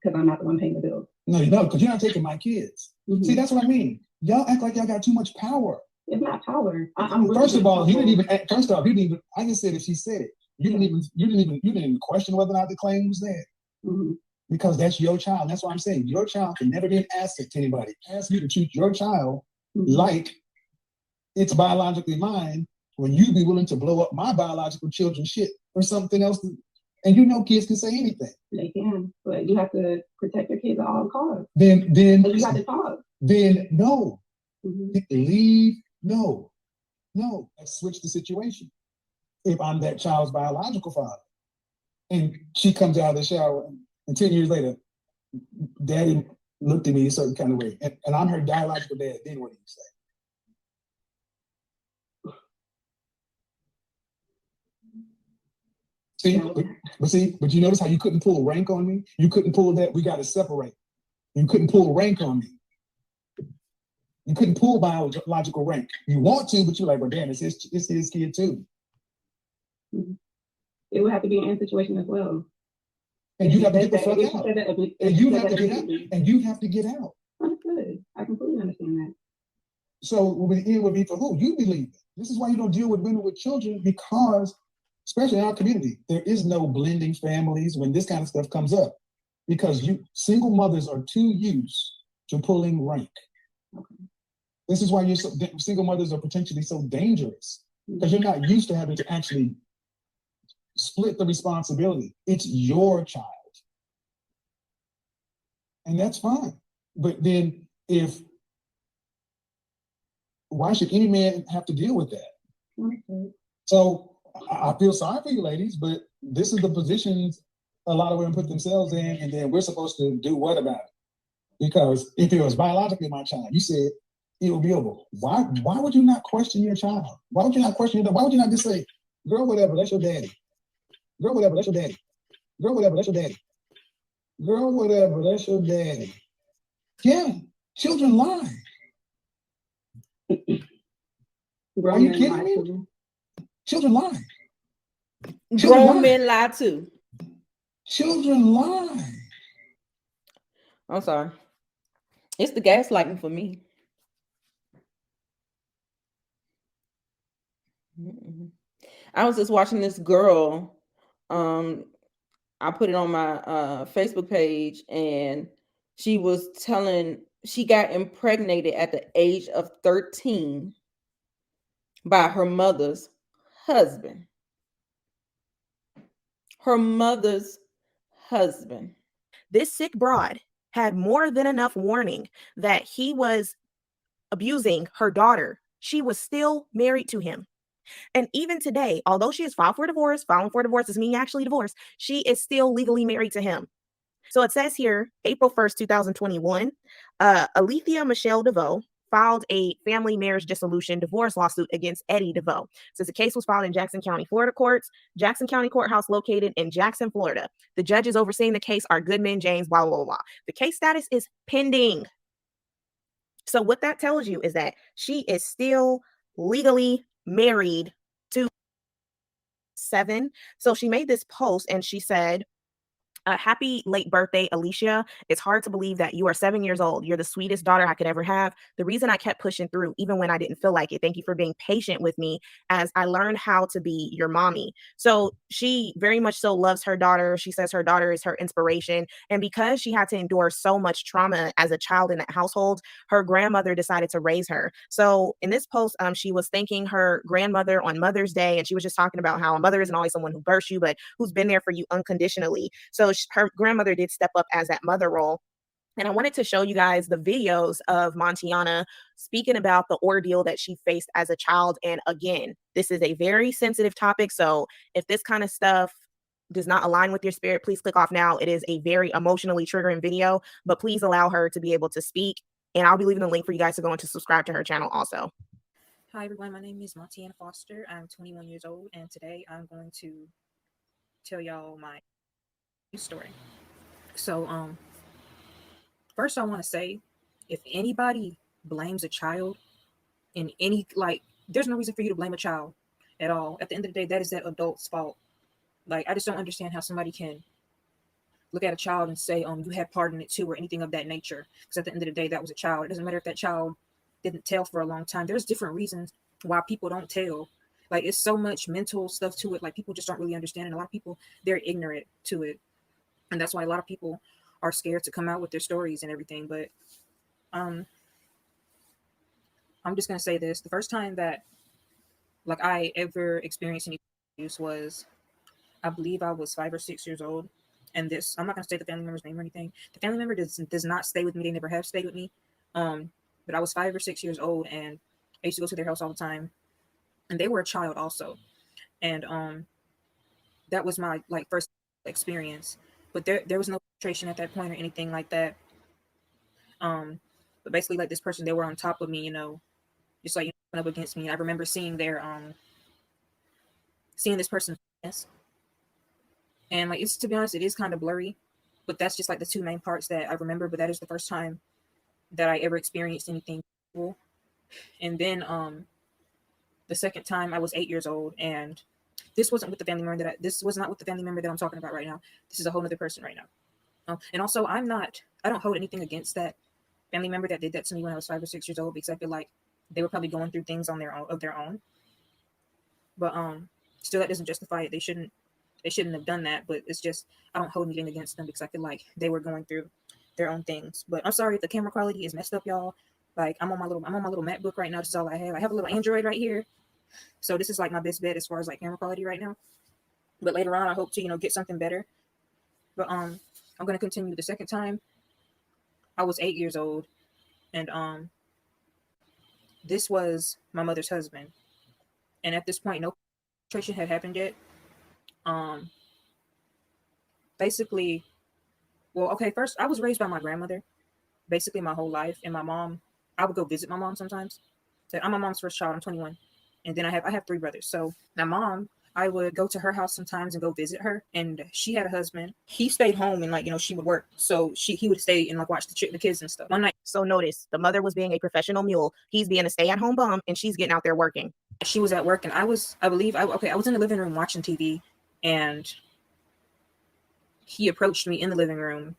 Because I'm not the one paying the bills. No, you don't, because you're not taking my kids. See, that's what I mean. Y'all act like y'all got too much power. It's not power. I'm really First of all, powerful. you didn't even. First off, you didn't even. I just said if she said it. You didn't even question whether or not the claim was there. Because that's your child. That's what I'm saying. Your child can never be an asset to anybody. Ask you to treat your child like it's biologically mine when you be willing to blow up my biological children's shit or something else. And you know kids can say anything. They can, but you have to protect your kids at all costs. Then and you got to talk. Then no. Leave. No. Let's switch the situation. If I'm that child's biological father, and she comes out of the shower, and 10 years later, Daddy looked at me a certain kind of way, and I'm her biological dad, then what do you say? But you notice how you couldn't pull rank on me? You couldn't pull that, we got to separate. You couldn't pull rank on me. You couldn't pull biological rank. You want to, but you're like, well, damn, it's his kid too. It would have to be an end situation as well. And you have to get the fuck out. And you have to get out. And you have to get out. Understood. I completely understand that. So the end would be for who? You believe it. This is why you don't deal with women with children, because, especially in our community, there is no blending families when this kind of stuff comes up. Because single mothers are too used to pulling rank. This is why single mothers are potentially so dangerous, because you're not used to having to actually split the responsibility. It's your child. And that's fine. But then why should any man have to deal with that? So I feel sorry for you ladies, but this is the positions a lot of women put themselves in, and then we're supposed to do what about it? Because if it was biologically my child, you said it would be over. Why would you not question your child? Why would you not question your? Why would you not just say, girl, whatever, that's your daddy. Girl, whatever, that's your daddy. Girl, whatever, that's your daddy. Girl, whatever, that's your daddy. Yeah, children lie. Are you kidding me? Children lie. Grown men lie too. Children lie. I'm sorry. It's the gaslighting for me. I was just watching this girl. I put it on my Facebook page, and she was telling she got impregnated at the age of 13 by her mother's husband. Her mother's husband. This sick broad had more than enough warning that he was abusing her daughter. She was still married to him. And even today, although she has filed for divorce, filing for divorce doesn't mean actually divorced, she is still legally married to him. So it says here, April 1st, 2021, Alethea Michelle DeVoe filed a family marriage dissolution divorce lawsuit against Eddie DeVoe. Since the case was filed in Jackson County, Florida courts, Jackson County Courthouse located in Jackson, Florida. The judges overseeing the case are Goodman, James, blah, blah, blah. The case status is pending. So what that tells you is that she is still legally married to 7. So she made this post and she said, happy late birthday, Alicia. It's hard to believe that you are 7 years old. You're the sweetest daughter I could ever have. The reason I kept pushing through, even when I didn't feel like it. Thank you for being patient with me as I learned how to be your mommy. So she very much so loves her daughter. She says her daughter is her inspiration. And because she had to endure so much trauma as a child in that household, her grandmother decided to raise her. So in this post, she was thanking her grandmother on Mother's Day. And she was just talking about how a mother isn't always someone who births you, but who's been there for you unconditionally. So her grandmother did step up as that mother role. And I wanted to show you guys the videos of Montiana speaking about the ordeal that she faced as a child. And again, this is a very sensitive topic. So if this kind of stuff does not align with your spirit, please click off now. It is a very emotionally triggering video, but please allow her to be able to speak. And I'll be leaving the link for you guys to go and to subscribe to her channel also. Hi everyone, my name is Montiana Foster. I'm 21 years old, and today I'm going to tell y'all my story. So first I want to say, if anybody blames a child in any, there's no reason for you to blame a child at all. At the end of the day, that is that adult's fault. I just don't understand how somebody can look at a child and say, you had part in it too, or anything of that nature. Because at the end of the day, that was a child. It doesn't matter if that child didn't tell for a long time. There's different reasons why people don't tell. Like, it's so much mental stuff to it. Like, people just don't really understand. And a lot of people, they're ignorant to it. And that's why a lot of people are scared to come out with their stories and everything. But I'm just going to say this. The first time that, like, I ever experienced any abuse was, I believe I was 5 or 6 years old. And this, I'm not going to say the family member's name or anything. The family member does not stay with me. They never have stayed with me. But I was 5 or 6 years old, and I used to go to their house all the time. And they were a child also. And that was my, like, first experience. But there was no penetration at that point or anything like that. But basically, like, this person, they were on top of me, you know, just like up against me. And I remember seeing their seeing this person's face. And like, it's, to be honest, it is kind of blurry, but that's just like the two main parts that I remember. But that is the first time that I ever experienced anything cool. And then the second time I was 8 years old, and this wasn't with the family member this was not with the family member that I'm talking about right now. This is a whole other person right now. And also, I don't hold anything against that family member that did that to me when I was 5 or 6 years old, because I feel like they were probably going through things on their own. But still, that doesn't justify it. They shouldn't have done that. But it's just, I don't hold anything against them because I feel like they were going through their own things. But I'm sorry if the camera quality is messed up, y'all. Like, I'm on my little MacBook right now. This is all I have. I have a little Android right here. So this is like my best bet as far as like camera quality right now. But later on, I hope to, you know, get something better. But I'm going to continue. The second time, I was 8 years old, and this was my mother's husband. And at this point, no penetration had happened yet. Basically, well, okay, first, I was raised by my grandmother basically my whole life. And my mom, I would go visit my mom sometimes. So I'm my mom's first child. I'm 21. And then I have 3 brothers. So my mom, I would go to her house sometimes and go visit her. And she had a husband. He stayed home and, like, you know, she would work. So he would stay and, like, watch the kids and stuff. One night. So notice, the mother was being a professional mule. He's being a stay-at-home bum, and she's getting out there working. She was at work, and I was in the living room watching TV, and he approached me in the living room,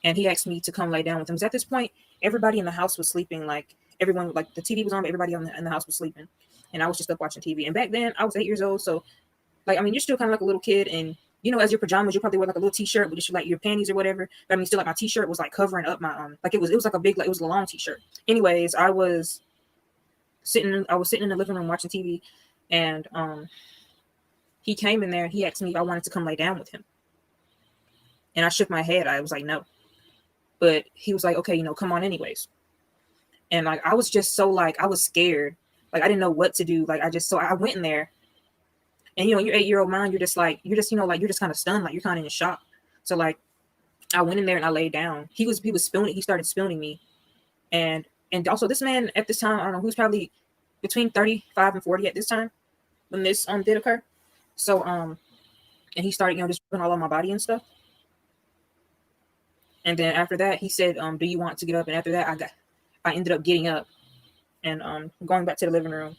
and he asked me to come lay down with him. Because at this point, everybody in the house was sleeping. Like, everyone, like, the TV was on, but everybody in the house was sleeping. And I was just up watching TV. And back then, I was 8 years old. So, like, I mean, you're still kind of like a little kid. And, you know, as your pajamas, you probably wear like a little t-shirt with just like your panties or whatever. But I mean, still, like, my t-shirt was like covering up my, like, it was like a big, like, it was a long t-shirt. Anyways, I was sitting in the living room watching TV. And he came in there and he asked me if I wanted to come lay down with him. And I shook my head. I was like, no. But he was like, okay, you know, come on anyways. And, like, I was just so, like, I was scared. Like, I didn't know what to do. Like, I went in there. And, you know, your 8-year-old mind, you're just kind of stunned. Like, you're kind of in shock. So, like, I went in there and I laid down. He started spooning me. And also, this man at this time, I don't know, he was probably between 35 and 40 at this time when this did occur. So, and he started, you know, just putting all on my body and stuff. And then after that, he said, do you want to get up? And after that, I ended up getting up and going back to the living room.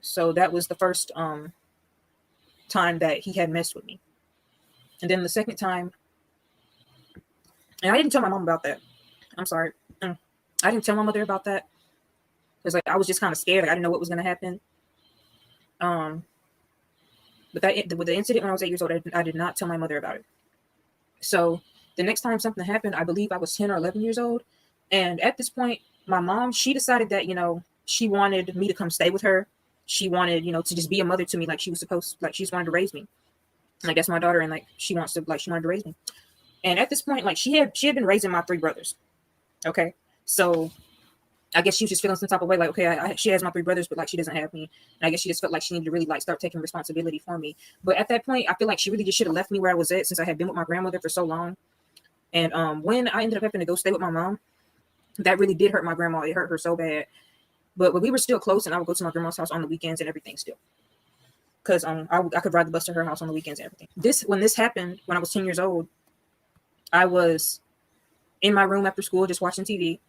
So that was the first time that he had messed with me. And then the second time, and I didn't tell my mom about that. I'm sorry. I didn't tell my mother about that because, like, I was just kind of scared. Like, I didn't know what was going to happen. But with the incident when I was 8 years old, I did not tell my mother about it. So the next time something happened, I believe I was 10 or 11 years old. And at this point, my mom, she decided that, you know, she wanted me to come stay with her. She wanted, you know, to just be a mother to me, like she was supposed, like she just wanted to raise me. Like, that's my daughter, and like she wanted to raise me. And at this point, like, she had been raising my 3 brothers. Okay, so I guess she was just feeling some type of way, like, okay, she has my 3 brothers, but like she doesn't have me. And I guess she just felt like she needed to really like start taking responsibility for me. But at that point, I feel like she really just should have left me where I was at, since I had been with my grandmother for so long. And when I ended up having to go stay with my mom, that really did hurt my grandma. It hurt her so bad. But we were still close, and I would go to my grandma's house on the weekends and everything still. Because I could ride the bus to her house on the weekends and everything. When this happened, when I was 10 years old, I was in my room after school just watching TV.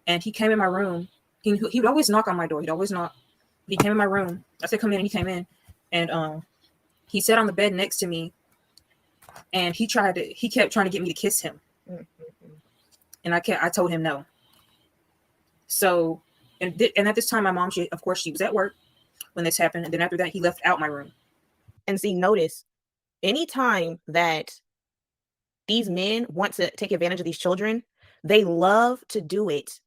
And he came in my room. He would always knock on my door. He'd always knock. He came in my room. I said, come in, and he came in. And he sat on the bed next to me. and he kept trying to get me to kiss him. And I told him no. So, and at this time, my mom, of course, she was at work when this happened. And then after that, he left out my room. And see, notice, anytime that these men want to take advantage of these children, they love to do it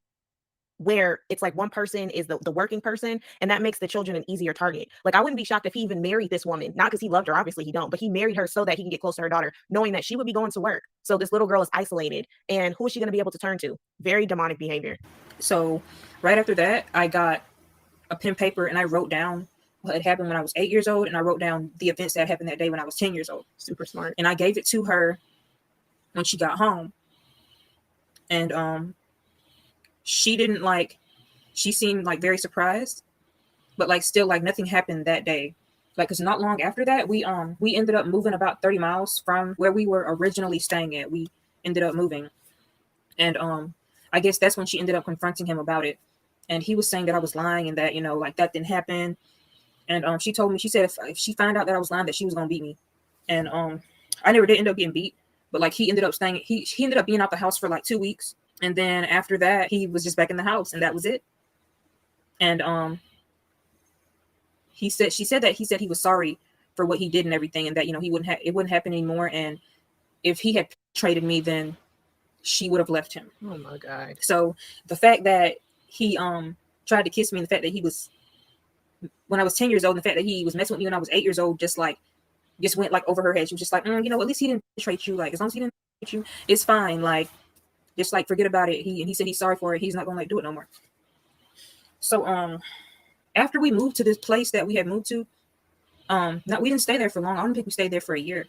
where it's like one person is the working person, and that makes the children an easier target. Like, I wouldn't be shocked if he even married this woman, not because he loved her, obviously he don't, but he married her so that he can get close to her daughter, knowing that she would be going to work. So this little girl is isolated, and who is she going to be able to turn to? Very demonic behavior. So right after that, I got a pen and paper and I wrote down what had happened when I was 8 years old, and I wrote down the events that happened that day when I was 10 years old. Super smart. And I gave it to her when she got home. And she seemed like very surprised, but like still like nothing happened that day. Like, cause not long after that, we ended up moving about 30 miles from where we were originally staying at. We ended up moving. And I guess that's when she ended up confronting him about it. And he was saying that I was lying and that, like that didn't happen. And she told me, she said if she found out that I was lying, that she was gonna beat me. And I never did end up getting beat, but like he ended up staying, he ended up being out the house for like 2 weeks. And then after that, he was just back in the house, and that was it. And she said he was sorry for what he did and everything, and that it wouldn't happen anymore. And if he had traded me, then she would have left him. Oh my God. So the fact that he tried to kiss me, and the fact that he was, when I was 10 years old, and the fact that he was messing with me when I was 8 years old, just went like over her head. She was just like, at least he didn't treat you. Like, as long as he didn't treat you, it's fine. Like, just like forget about it. He said he's sorry for it. He's not gonna like do it no more. So after we moved to this place that we had moved to, we didn't stay there for long. I don't think we stayed there for a year.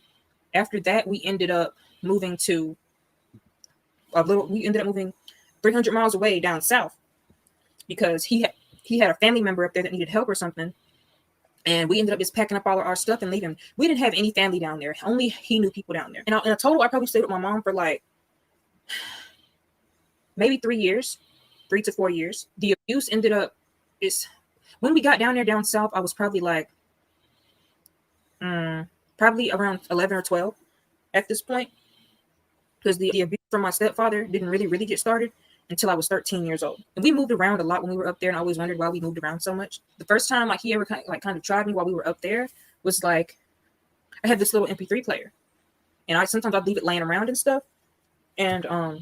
After that, we ended up moving to we ended up moving 300 miles away down south, because he had a family member up there that needed help or something. And we ended up just packing up all of our stuff and leaving. We didn't have any family down there. Only he knew people down there. And in a total, I probably stayed with my mom for like maybe 3 to 4 years. The abuse ended up when we got down there down south, I was probably like probably around 11 or 12 at this point, because the abuse from my stepfather didn't really get started until I was 13 years old. And we moved around a lot when we were up there, and I always wondered why we moved around so much. The first time like he ever kind of tried me while we were up there was like, I had this little MP3 player, and sometimes I'd leave it laying around and stuff. And I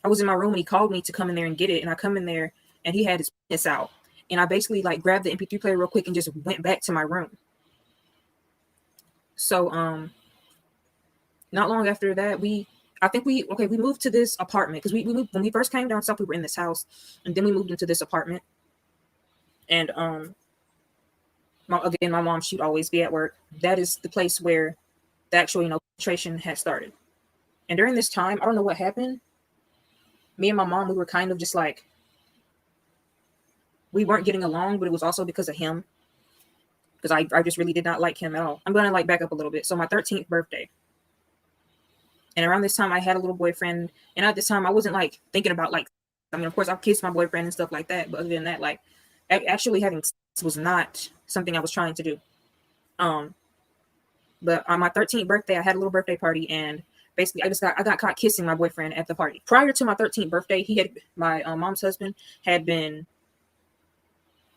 was in my room and he called me to come in there and get it. And I come in there and he had his penis out. And I basically like grabbed the MP3 player real quick and just went back to my room. So not long after that, we moved to this apartment, because we moved, when we first came down south, we were in this house, and then we moved into this apartment. And my mom, she'd always be at work. That is the place where the actual penetration had started. And during this time, I don't know what happened. Me and my mom, we were kind of just like, we weren't getting along, but it was also because of him. Because I just really did not like him at all. I'm going to like back up a little bit. So my 13th birthday. And around this time I had a little boyfriend. And at this time I wasn't like thinking about like, of course I've kissed my boyfriend and stuff like that. But other than that, like actually having sex was not something I was trying to do. But on my 13th birthday, I had a little birthday party, and basically I got caught kissing my boyfriend at the party. Prior to my 13th birthday, my mom's husband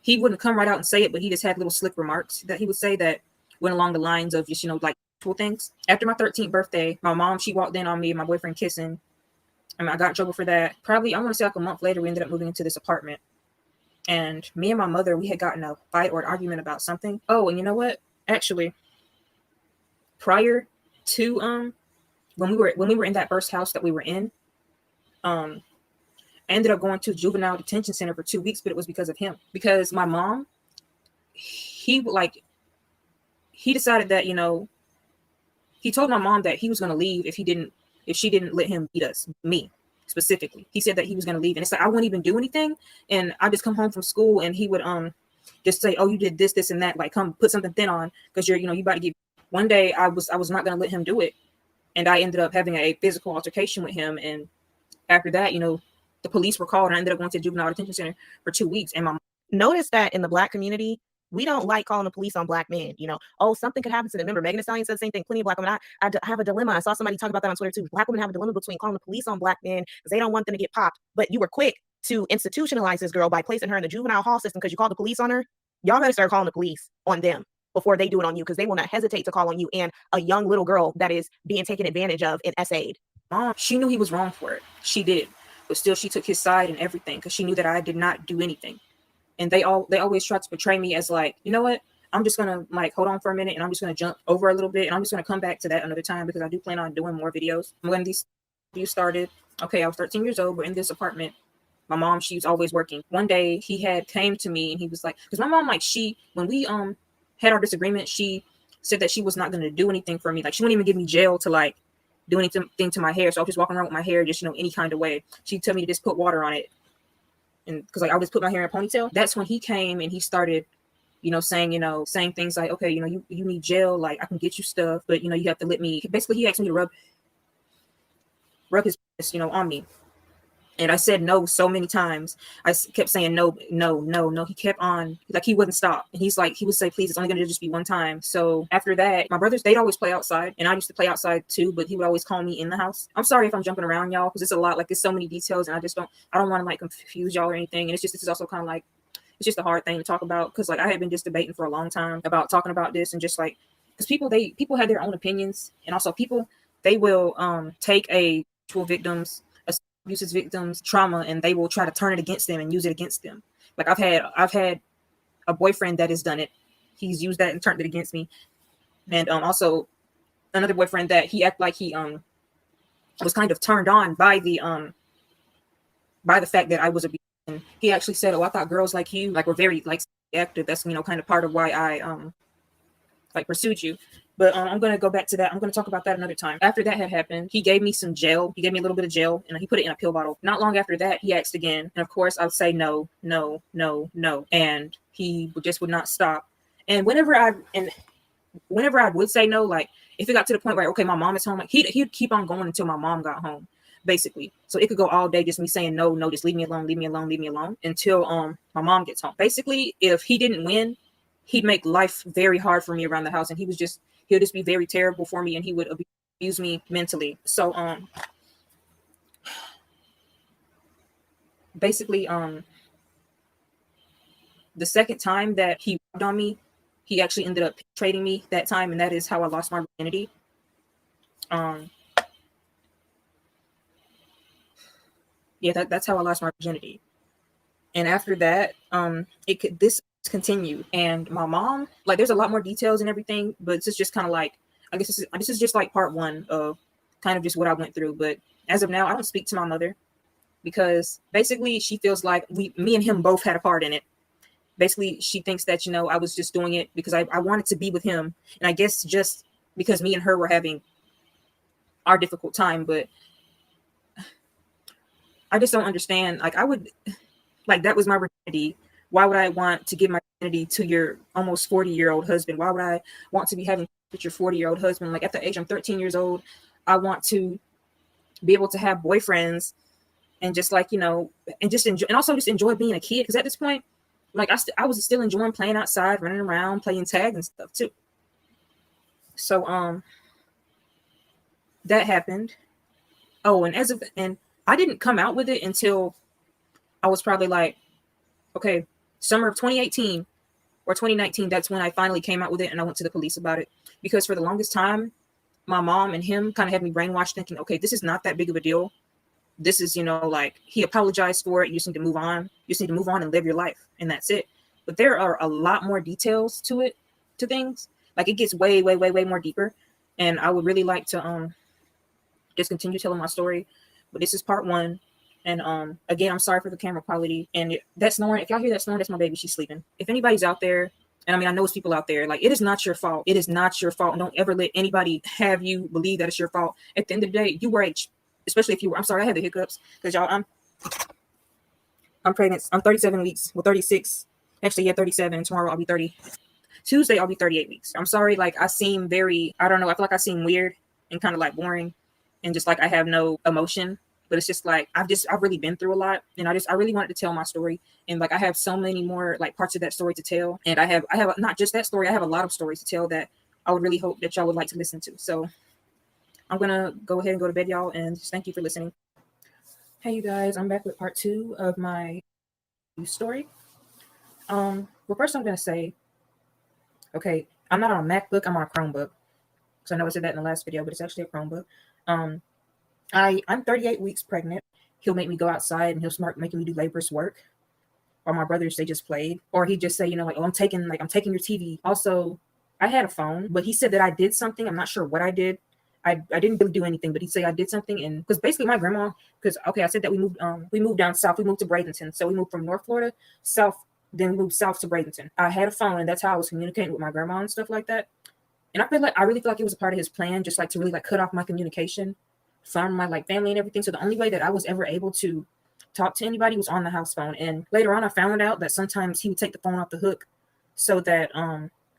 he wouldn't come right out and say it, but he just had little slick remarks that he would say that went along the lines of just, like cool things. After my 13th birthday, my mom, she walked in on me and my boyfriend kissing. And I got in trouble for that. Probably, I want to say like a month later, we ended up moving into this apartment. And me and my mother, we had gotten a fight or an argument about something. Oh, and you know what? Actually, prior to when we were in that first house that we were in, I ended up going to juvenile detention center for 2 weeks, but it was because of him. Because my mom, he decided that, he told my mom that he was going to leave if she didn't let him beat us, me specifically. He said that he was going to leave, and it's like I wouldn't even do anything, and I just come home from school, and he would just say, "Oh, you did this, and that. Like, come put something thin on because you about to get." One day, I was not going to let him do it, and I ended up having a physical altercation with him, and after that, the police were called, and I ended up going to juvenile detention center for 2 weeks. And notice that in the Black community, We don't like calling the police on Black men. You know, oh, something could happen to them. Remember, Megan Thee Stallion said the same thing. Plenty of Black women. I have a dilemma. I saw somebody talk about that on Twitter too. Black women have a dilemma between calling the police on Black men because they don't want them to get popped. But you were quick to institutionalize this girl by placing her in the juvenile hall system because you called the police on her. Y'all better start calling the police on them before they do it on you, because they will not hesitate to call on you and a young little girl that is being taken advantage of and essayed. Mom, she knew he was wrong for it. She did. But still, she took his side and everything because she knew that I did not do anything. And they always tried to portray me as like, you know what? I'm just going to like hold on for a minute and I'm just going to jump over a little bit. And I'm just going to come back to that another time because I do plan on doing more videos. When these videos started, okay, I was 13 years old. We're in this apartment. My mom, she was always working. One day he had came to me and he was like, because my mom, like when we had our disagreement, she said that she was not going to do anything for me. Like she wouldn't even give me jail to like do anything to my hair. So I was just walking around with my hair, just, you know, any kind of way. She'd tell me to just put water on it. And because like I would just put my hair in a ponytail. That's when he came and he started, you know, saying things like, okay, you know, you need jail. Like I can get you stuff, but you know, you have to let me, basically he asked me to rub his, you know, on me. And I said no so many times. I kept saying no. He kept on, like he wouldn't stop. And he's like, he would say, please, it's only going to just be one time. So after that, my brothers, they'd always play outside. And I used to play outside too, but he would always call me in the house. I'm sorry if I'm jumping around, y'all, because it's a lot. Like there's so many details and I don't want to like confuse y'all or anything. And it's just, this is also kind of like, it's just a hard thing to talk about. Because like I had been just debating for a long time about talking about this and just like, because people have their own opinions. And also people, they will take a sexual victims, abuses victims trauma, and they will try to turn it against them and use it against them. Like I've had a boyfriend that has done it. He's used that and turned it against me. And also another boyfriend that he acted like he was kind of turned on by the fact that I was abused. And he actually said, oh, I thought girls like you like were very like active. That's, you know, kind of part of why I like pursued you. But I'm going to go back to that. I'm going to talk about that another time. After that had happened, he gave me some gel. He gave me a little bit of gel and he put it in a pill bottle. Not long after that, he asked again. And of course, I would say no. And he just would not stop. And whenever I would say no, like if it got to the point where, okay, my mom is home, like he'd keep on going until my mom got home, basically. So it could go all day, just me saying no, just leave me alone until my mom gets home. Basically, if he didn't win, he'd make life very hard for me around the house. And he'll just be very terrible for me and he would abuse me mentally. So basically the second time that he rubbed on me, he actually ended up trading me that time, and that is how I lost my virginity. Yeah, that's how I lost my virginity. And after that, this continued. And my mom, like there's a lot more details and everything, but this is just kind of like, I guess this is just like part one of kind of just what I went through. But as of now, I don't speak to my mother because basically she feels like me and him both had a part in it. Basically, she thinks that, you know, I was just doing it because I wanted to be with him. And I guess just because me and her were having our difficult time, but I just don't understand. Like that was my virginity. Why would I want to give my virginity to your almost 40-year-old husband? Why would I want to be having with your 40-year-old husband? Like at the age I'm 13 years old, I want to be able to have boyfriends and just like, you know, and just enjoy, and also just enjoy being a kid. Because at this point, like I was still enjoying playing outside, running around, playing tag and stuff too. So that happened. Oh, and I didn't come out with it until I was probably like, okay, summer of 2018 or 2019. That's when I finally came out with it and I went to the police about it. Because for the longest time, my mom and him kind of had me brainwashed thinking, okay, this is not that big of a deal. This is, you know, like he apologized for it. You just need to move on. You just need to move on and live your life. And that's it. But there are a lot more details to things. Like it gets way, way, way, way more deeper. And I would really like to just continue telling my story. But this is part one. And again, I'm sorry for the camera quality. And that snoring, if y'all hear that snoring, that's my baby. She's sleeping. If anybody's out there, and I mean, I know it's people out there, like it is not your fault. It is not your fault. And don't ever let anybody have you believe that it's your fault. At the end of the day, you were especially if you were, I'm sorry, I had the hiccups because y'all, I'm pregnant. I'm 37 weeks. Well, 36. Actually, yeah, 37. And tomorrow I'll be 30. Tuesday, I'll be 38 weeks. I'm sorry. Like I seem very, I don't know. I feel like I seem weird and kind of like boring and just like I have no emotion. but it's just like I've really been through a lot, and I really wanted to tell my story, and like I have so many more like parts of that story to tell, and I have not just that story, I have a lot of stories to tell that I would really hope that y'all would like to listen to. So I'm gonna go ahead and go to bed, y'all, and just thank you for listening. Hey, you guys, I'm back with part 2 of my story. Well, first I'm gonna say, okay, I'm not on a MacBook, I'm on a Chromebook. So I know I said that in the last video, but it's actually a Chromebook. I'm 38 weeks pregnant. He'll make me go outside and he'll start making me do laborious work. Or my brothers, they just played. Or he'd just say, you know, like, oh, I'm taking your TV. Also, I had a phone, but he said that I did something. I'm not sure what I did. I didn't really do anything, but he'd say I did something. And because basically my grandma, because, okay, I said that we moved down south. We moved to Bradenton. So we moved from North Florida, south, then we moved south to Bradenton. I had a phone, and that's how I was communicating with my grandma and stuff like that. And I really feel like it was a part of his plan, just like to really like cut off my communication from my like family and everything. So the only way that I was ever able to talk to anybody was on the house phone. And later on, I found out that sometimes he would take the phone off the hook so that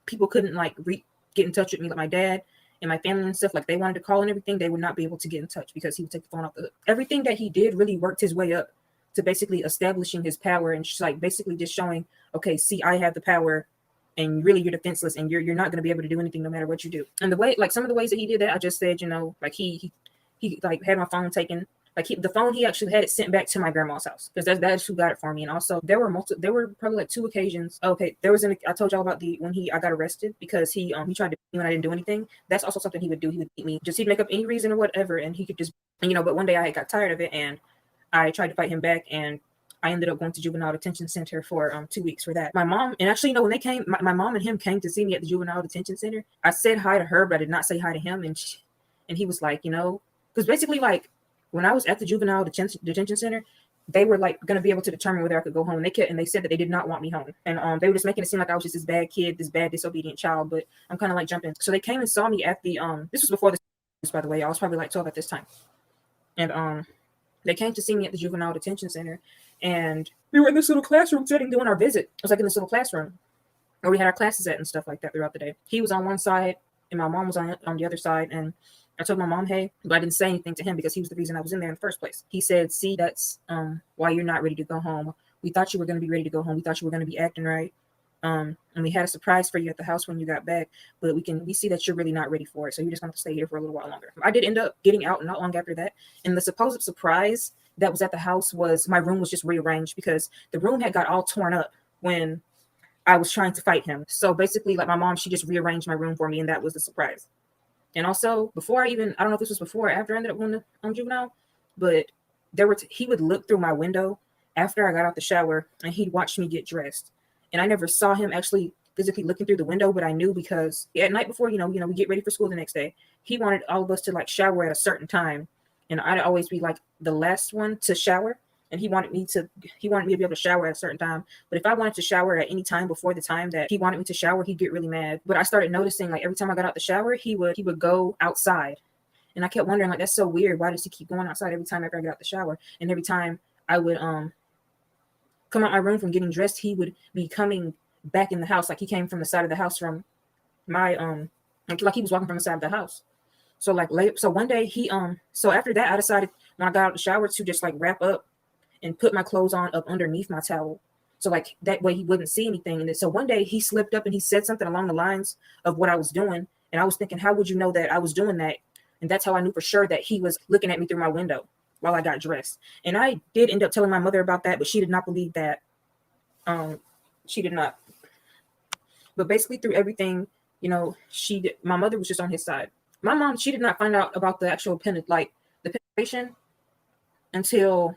people couldn't like get in touch with me, like my dad and my family and stuff. Like they wanted to call and everything, they would not be able to get in touch because he would take the phone off the hook. Everything that he did really worked his way up to basically establishing his power and just like basically just showing, okay, see, I have the power. And really, you're defenseless, and you're not going to be able to do anything no matter what you do. And the way, like some of the ways that he did that, I just said, you know, like he like had my phone taken, like the phone he actually had it sent back to my grandma's house because that's who got it for me. And also there were probably like 2 occasions. Okay, there was I told y'all about when I got arrested because he tried to beat me when I didn't do anything. That's also something he would do. He would beat me. He'd make up any reason or whatever, and he could just, you know. But one day I got tired of it, and I tried to fight him back, and I ended up going to juvenile detention center for 2 weeks for that. My mom, and actually, you know, when they came, my mom and him came to see me at the juvenile detention center. I said hi to her, but I did not say hi to him. And he was like, you know, because basically, like, when I was at the juvenile detention center, they were like going to be able to determine whether I could go home. And they said that they did not want me home. And they were just making it seem like I was just this bad kid, this bad disobedient child. But I'm kind of like jumping. So they came and saw me at the this was before this, by the way. I was probably like 12 at this time. And they came to see me at the juvenile detention center. And we were in this little classroom setting doing our visit. It was like in this little classroom where we had our classes at and stuff like that throughout the day. He was on one side and my mom was on the other side. And I told my mom, hey, but I didn't say anything to him because he was the reason I was in there in the first place. He said, see, that's why you're not ready to go home. We thought you were going to be ready to go home. We thought you were going to be acting right. And we had a surprise for you at the house when you got back, but we see that you're really not ready for it. So you're just going to stay here for a little while longer. I did end up getting out not long after that. And the supposed surprise that was at the house was my room was just rearranged because the room had got all torn up when I was trying to fight him. So basically, like my mom, she just rearranged my room for me, and that was the surprise. And also, I don't know if this was before or after I ended up going on juvenile, but he would look through my window after I got out the shower, and he'd watch me get dressed. And I never saw him actually physically looking through the window, but I knew because at night before, you know, we get ready for school the next day, he wanted all of us to like shower at a certain time. And I'd always be like the last one to shower. And he wanted me to be able to shower at a certain time. But if I wanted to shower at any time before the time that he wanted me to shower, he'd get really mad. But I started noticing like every time I got out the shower, he would go outside. And I kept wondering, like, that's so weird. Why does he keep going outside every time after I get out the shower? And every time I would come out my room from getting dressed, he would be coming back in the house. Like he came from the side of the house from my like he was walking from the side of the house. So like so one day so after that I decided when I got out of the shower to just like wrap up and put my clothes on up underneath my towel. So like that way he wouldn't see anything. And then, so one day he slipped up and he said something along the lines of what I was doing. And I was thinking, how would you know that I was doing that? And that's how I knew for sure that he was looking at me through my window while I got dressed. And I did end up telling my mother about that, but she did not believe that. She did not. But basically through everything, you know, my mother was just on his side. My mom, she did not find out about the actual penetration until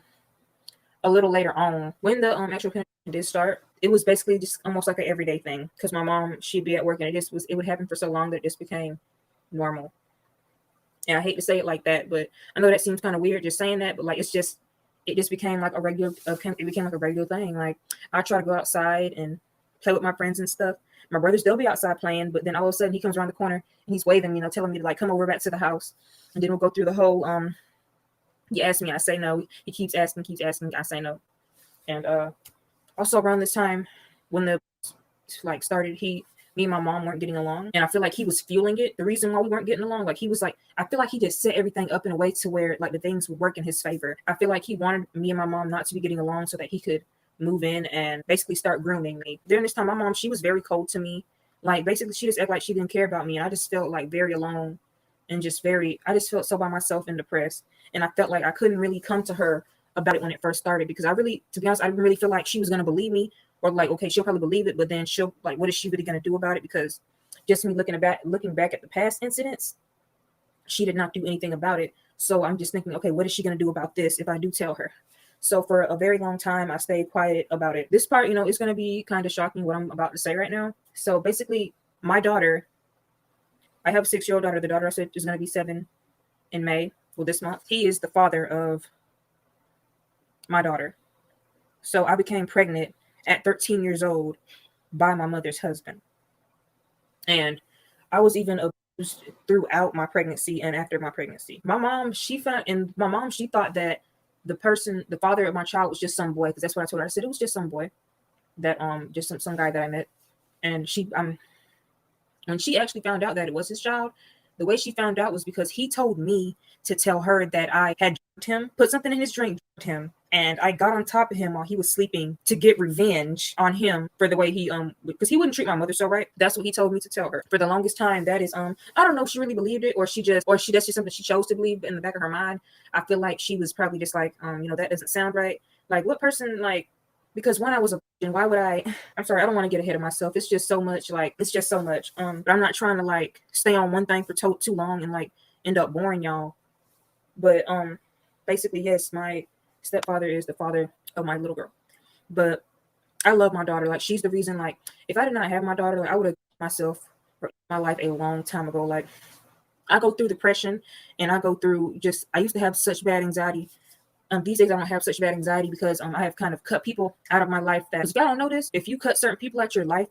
a little later on. When the actual penetration did start, it was basically just almost like an everyday thing because my mom, she'd be at work and it would happen for so long that it just became normal. And I hate to say it like that, but I know that seems kind of weird just saying that, but like it just became like it became like a regular thing. Like I try to go outside and play with my friends and stuff. My brothers, they'll be outside playing, but then all of a sudden he comes around the corner and he's waving, you know, telling me to like come over back to the house. And then we'll go through the whole he asks me, I say no. He keeps asking, I say no. And also around this time when the like started, me and my mom weren't getting along, and I feel like he was fueling it. The reason why we weren't getting along, like he was like, I feel like he just set everything up in a way to where like the things would work in his favor. I feel like he wanted me and my mom not to be getting along so that he could move in and basically start grooming me. During this time, my mom, she was very cold to me. Like basically she just acted like she didn't care about me. And I just felt like very alone and I just felt so by myself and depressed. And I felt like I couldn't really come to her about it when it first started, because to be honest, I didn't really feel like she was going to believe me, or like, okay, she'll probably believe it, but then she'll like, what is she really going to do about it? Because just me looking back at the past incidents, she did not do anything about it. So I'm just thinking, okay, what is she going to do about this if I do tell her? So for a very long time, I stayed quiet about it. This part, is going to be kind of shocking what I'm about to say right now. So basically, my daughter, I have a 6-year-old daughter. The daughter I said is going to be 7 in May, well, this month. He is the father of my daughter. So I became pregnant at 13 years old by my mother's husband. And I was even abused throughout my pregnancy and after my pregnancy. My mom, she thought that the father of my child was just some boy, because that's what I told her. I said it was just some boy, that just some guy that I met. And when she actually found out that it was his child, the way she found out was because he told me to tell her that I had drugged him, put something in his drink, drugged him, and I got on top of him while he was sleeping to get revenge on him for the way he because he wouldn't treat my mother so right. That's what he told me to tell her. For the longest time, that is I don't know if she really believed it, or that's just something she chose to believe in the back of her mind. I feel like she was probably just like that doesn't sound right. Like, what person, like, because when I was a virgin, why would I'm sorry, I don't want to get ahead of myself. It's just so much, but I'm not trying to like stay on one thing for too long and like end up boring y'all. But basically, yes, my stepfather is the father of my little girl. But I love my daughter. Like, she's the reason, like, if I did not have my daughter, like, I would have myself for my life a long time ago. Like, I go through depression, and I go through I used to have such bad anxiety. These days I don't have such bad anxiety because I have kind of cut people out of my life. That, if y'all don't know this, if you cut certain people out your life,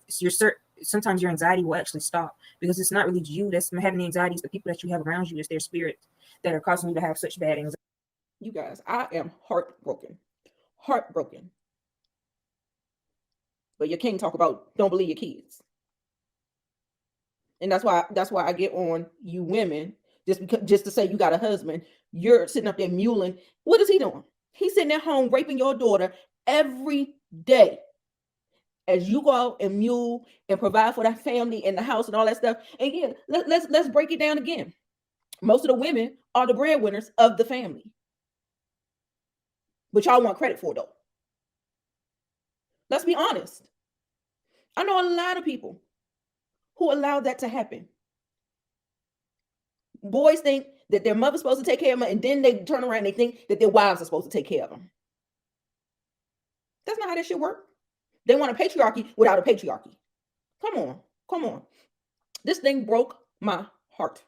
sometimes your anxiety will actually stop, because it's not really you that's having the anxiety. It's the people that you have around you. It's their spirits that are causing you to have such bad anxiety. You guys, I am heartbroken. But you can't talk about don't believe your kids. And that's why I get on you women, just to say you got a husband. You're sitting up there muling. What is he doing? He's sitting at home raping your daughter every day. As you go out and mule and provide for that family and the house and all that stuff. And yeah, let's break it down again. Most of the women are the breadwinners of the family. But y'all want credit for it, though. Let's be honest. I know a lot of people who allow that to happen. Boys think that their mother's supposed to take care of them, and then they turn around and they think that their wives are supposed to take care of them. That's not how that shit work. They want a patriarchy without a patriarchy. Come on. This thing broke my heart.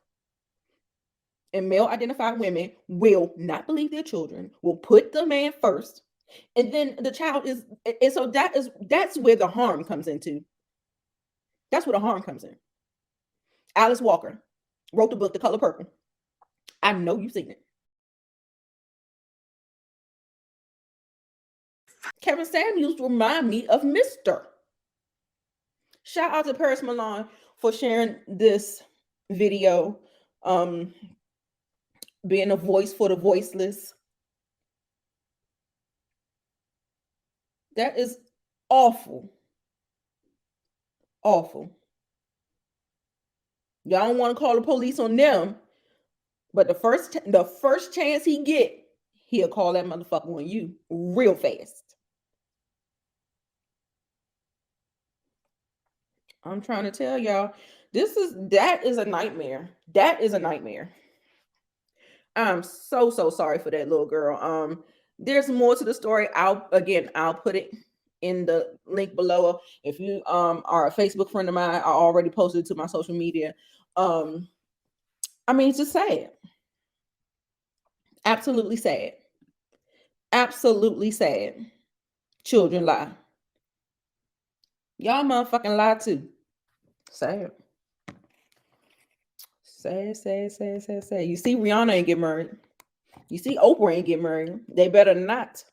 And male-identified women will not believe their children, will put the man first, and then the child is, and so that's where the harm comes into. That's where the harm comes in. Alice Walker wrote the book, The Color Purple. I know you've seen it. Kevin Samuels remind me of Mr. Shout out to Paris Milan for sharing this video, being a voice for the voiceless. That is awful. Awful. Y'all don't want to call the police on them, but the first chance he get, he'll call that motherfucker on you real fast. I'm trying to tell y'all, that is a nightmare. That is a nightmare. I'm so sorry for that little girl. There's more to the story. I'll put it in the link below. If you are a Facebook friend of mine, I already posted it to my social media. I mean, it's just sad. Absolutely sad. Absolutely sad. Children lie. Y'all motherfucking lie too. Sad. Sad. You see, Rihanna ain't get married. You see, Oprah ain't get married. They better not.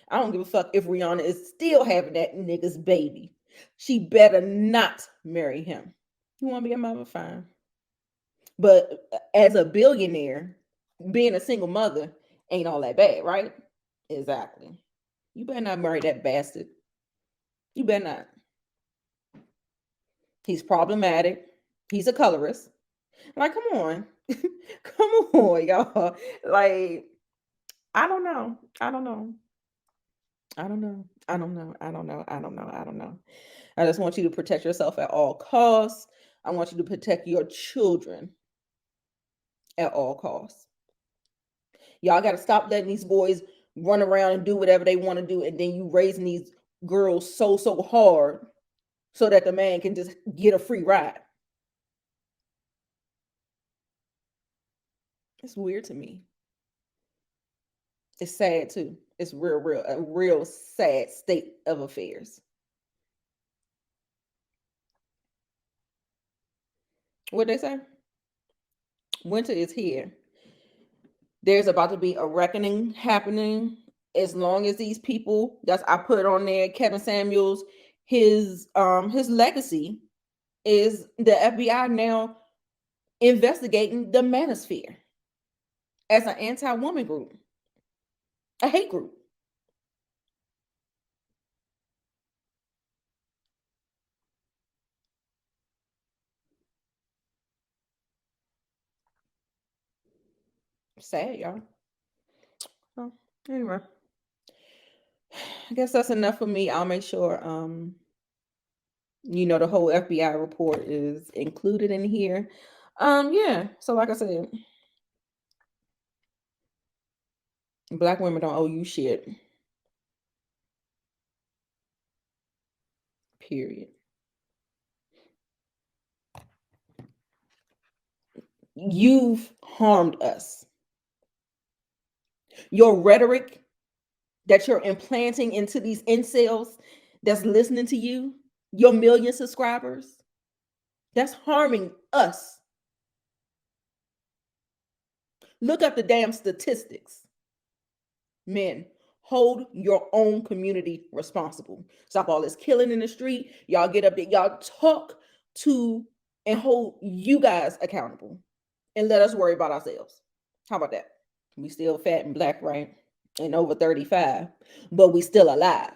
I don't give a fuck if Rihanna is still having that nigga's baby. She better not marry him. You want to be a mother? Fine. But as a billionaire, being a single mother ain't all that bad, right? Exactly. You better not marry that bastard. You better not. He's problematic. He's a colorist. Like, come on. Come on, y'all. Like, I don't know. I don't know. I don't know. I don't know. I don't know. I don't know. I don't know. I just want you to protect yourself at all costs. I want you to protect your children at all costs. Y'all got to stop letting these boys run around and do whatever they want to do, and then you raising these girls so hard so that the man can just get a free ride. It's weird to me. It's sad too. It's a real sad state of affairs. What they say? Winter is here. There's about to be a reckoning happening. As long as these people I put on there, Kevin Samuels, his legacy is the FBI now investigating the Manosphere as an anti-woman group, a hate group. Sad, y'all. Well, anyway, I guess that's enough for me. I'll make sure the whole FBI report is included in here. Yeah. So like I said, Black women don't owe you shit. Period. You've harmed us. Your rhetoric that you're implanting into these incels that's listening to you, your million subscribers, that's harming us. Look up the damn statistics. Men, hold your own community responsible. Stop all this killing in the street. Y'all get up there, y'all talk to and hold you guys accountable and let us worry about ourselves. How about that? We still fat and black, right? And over 35, but we still alive.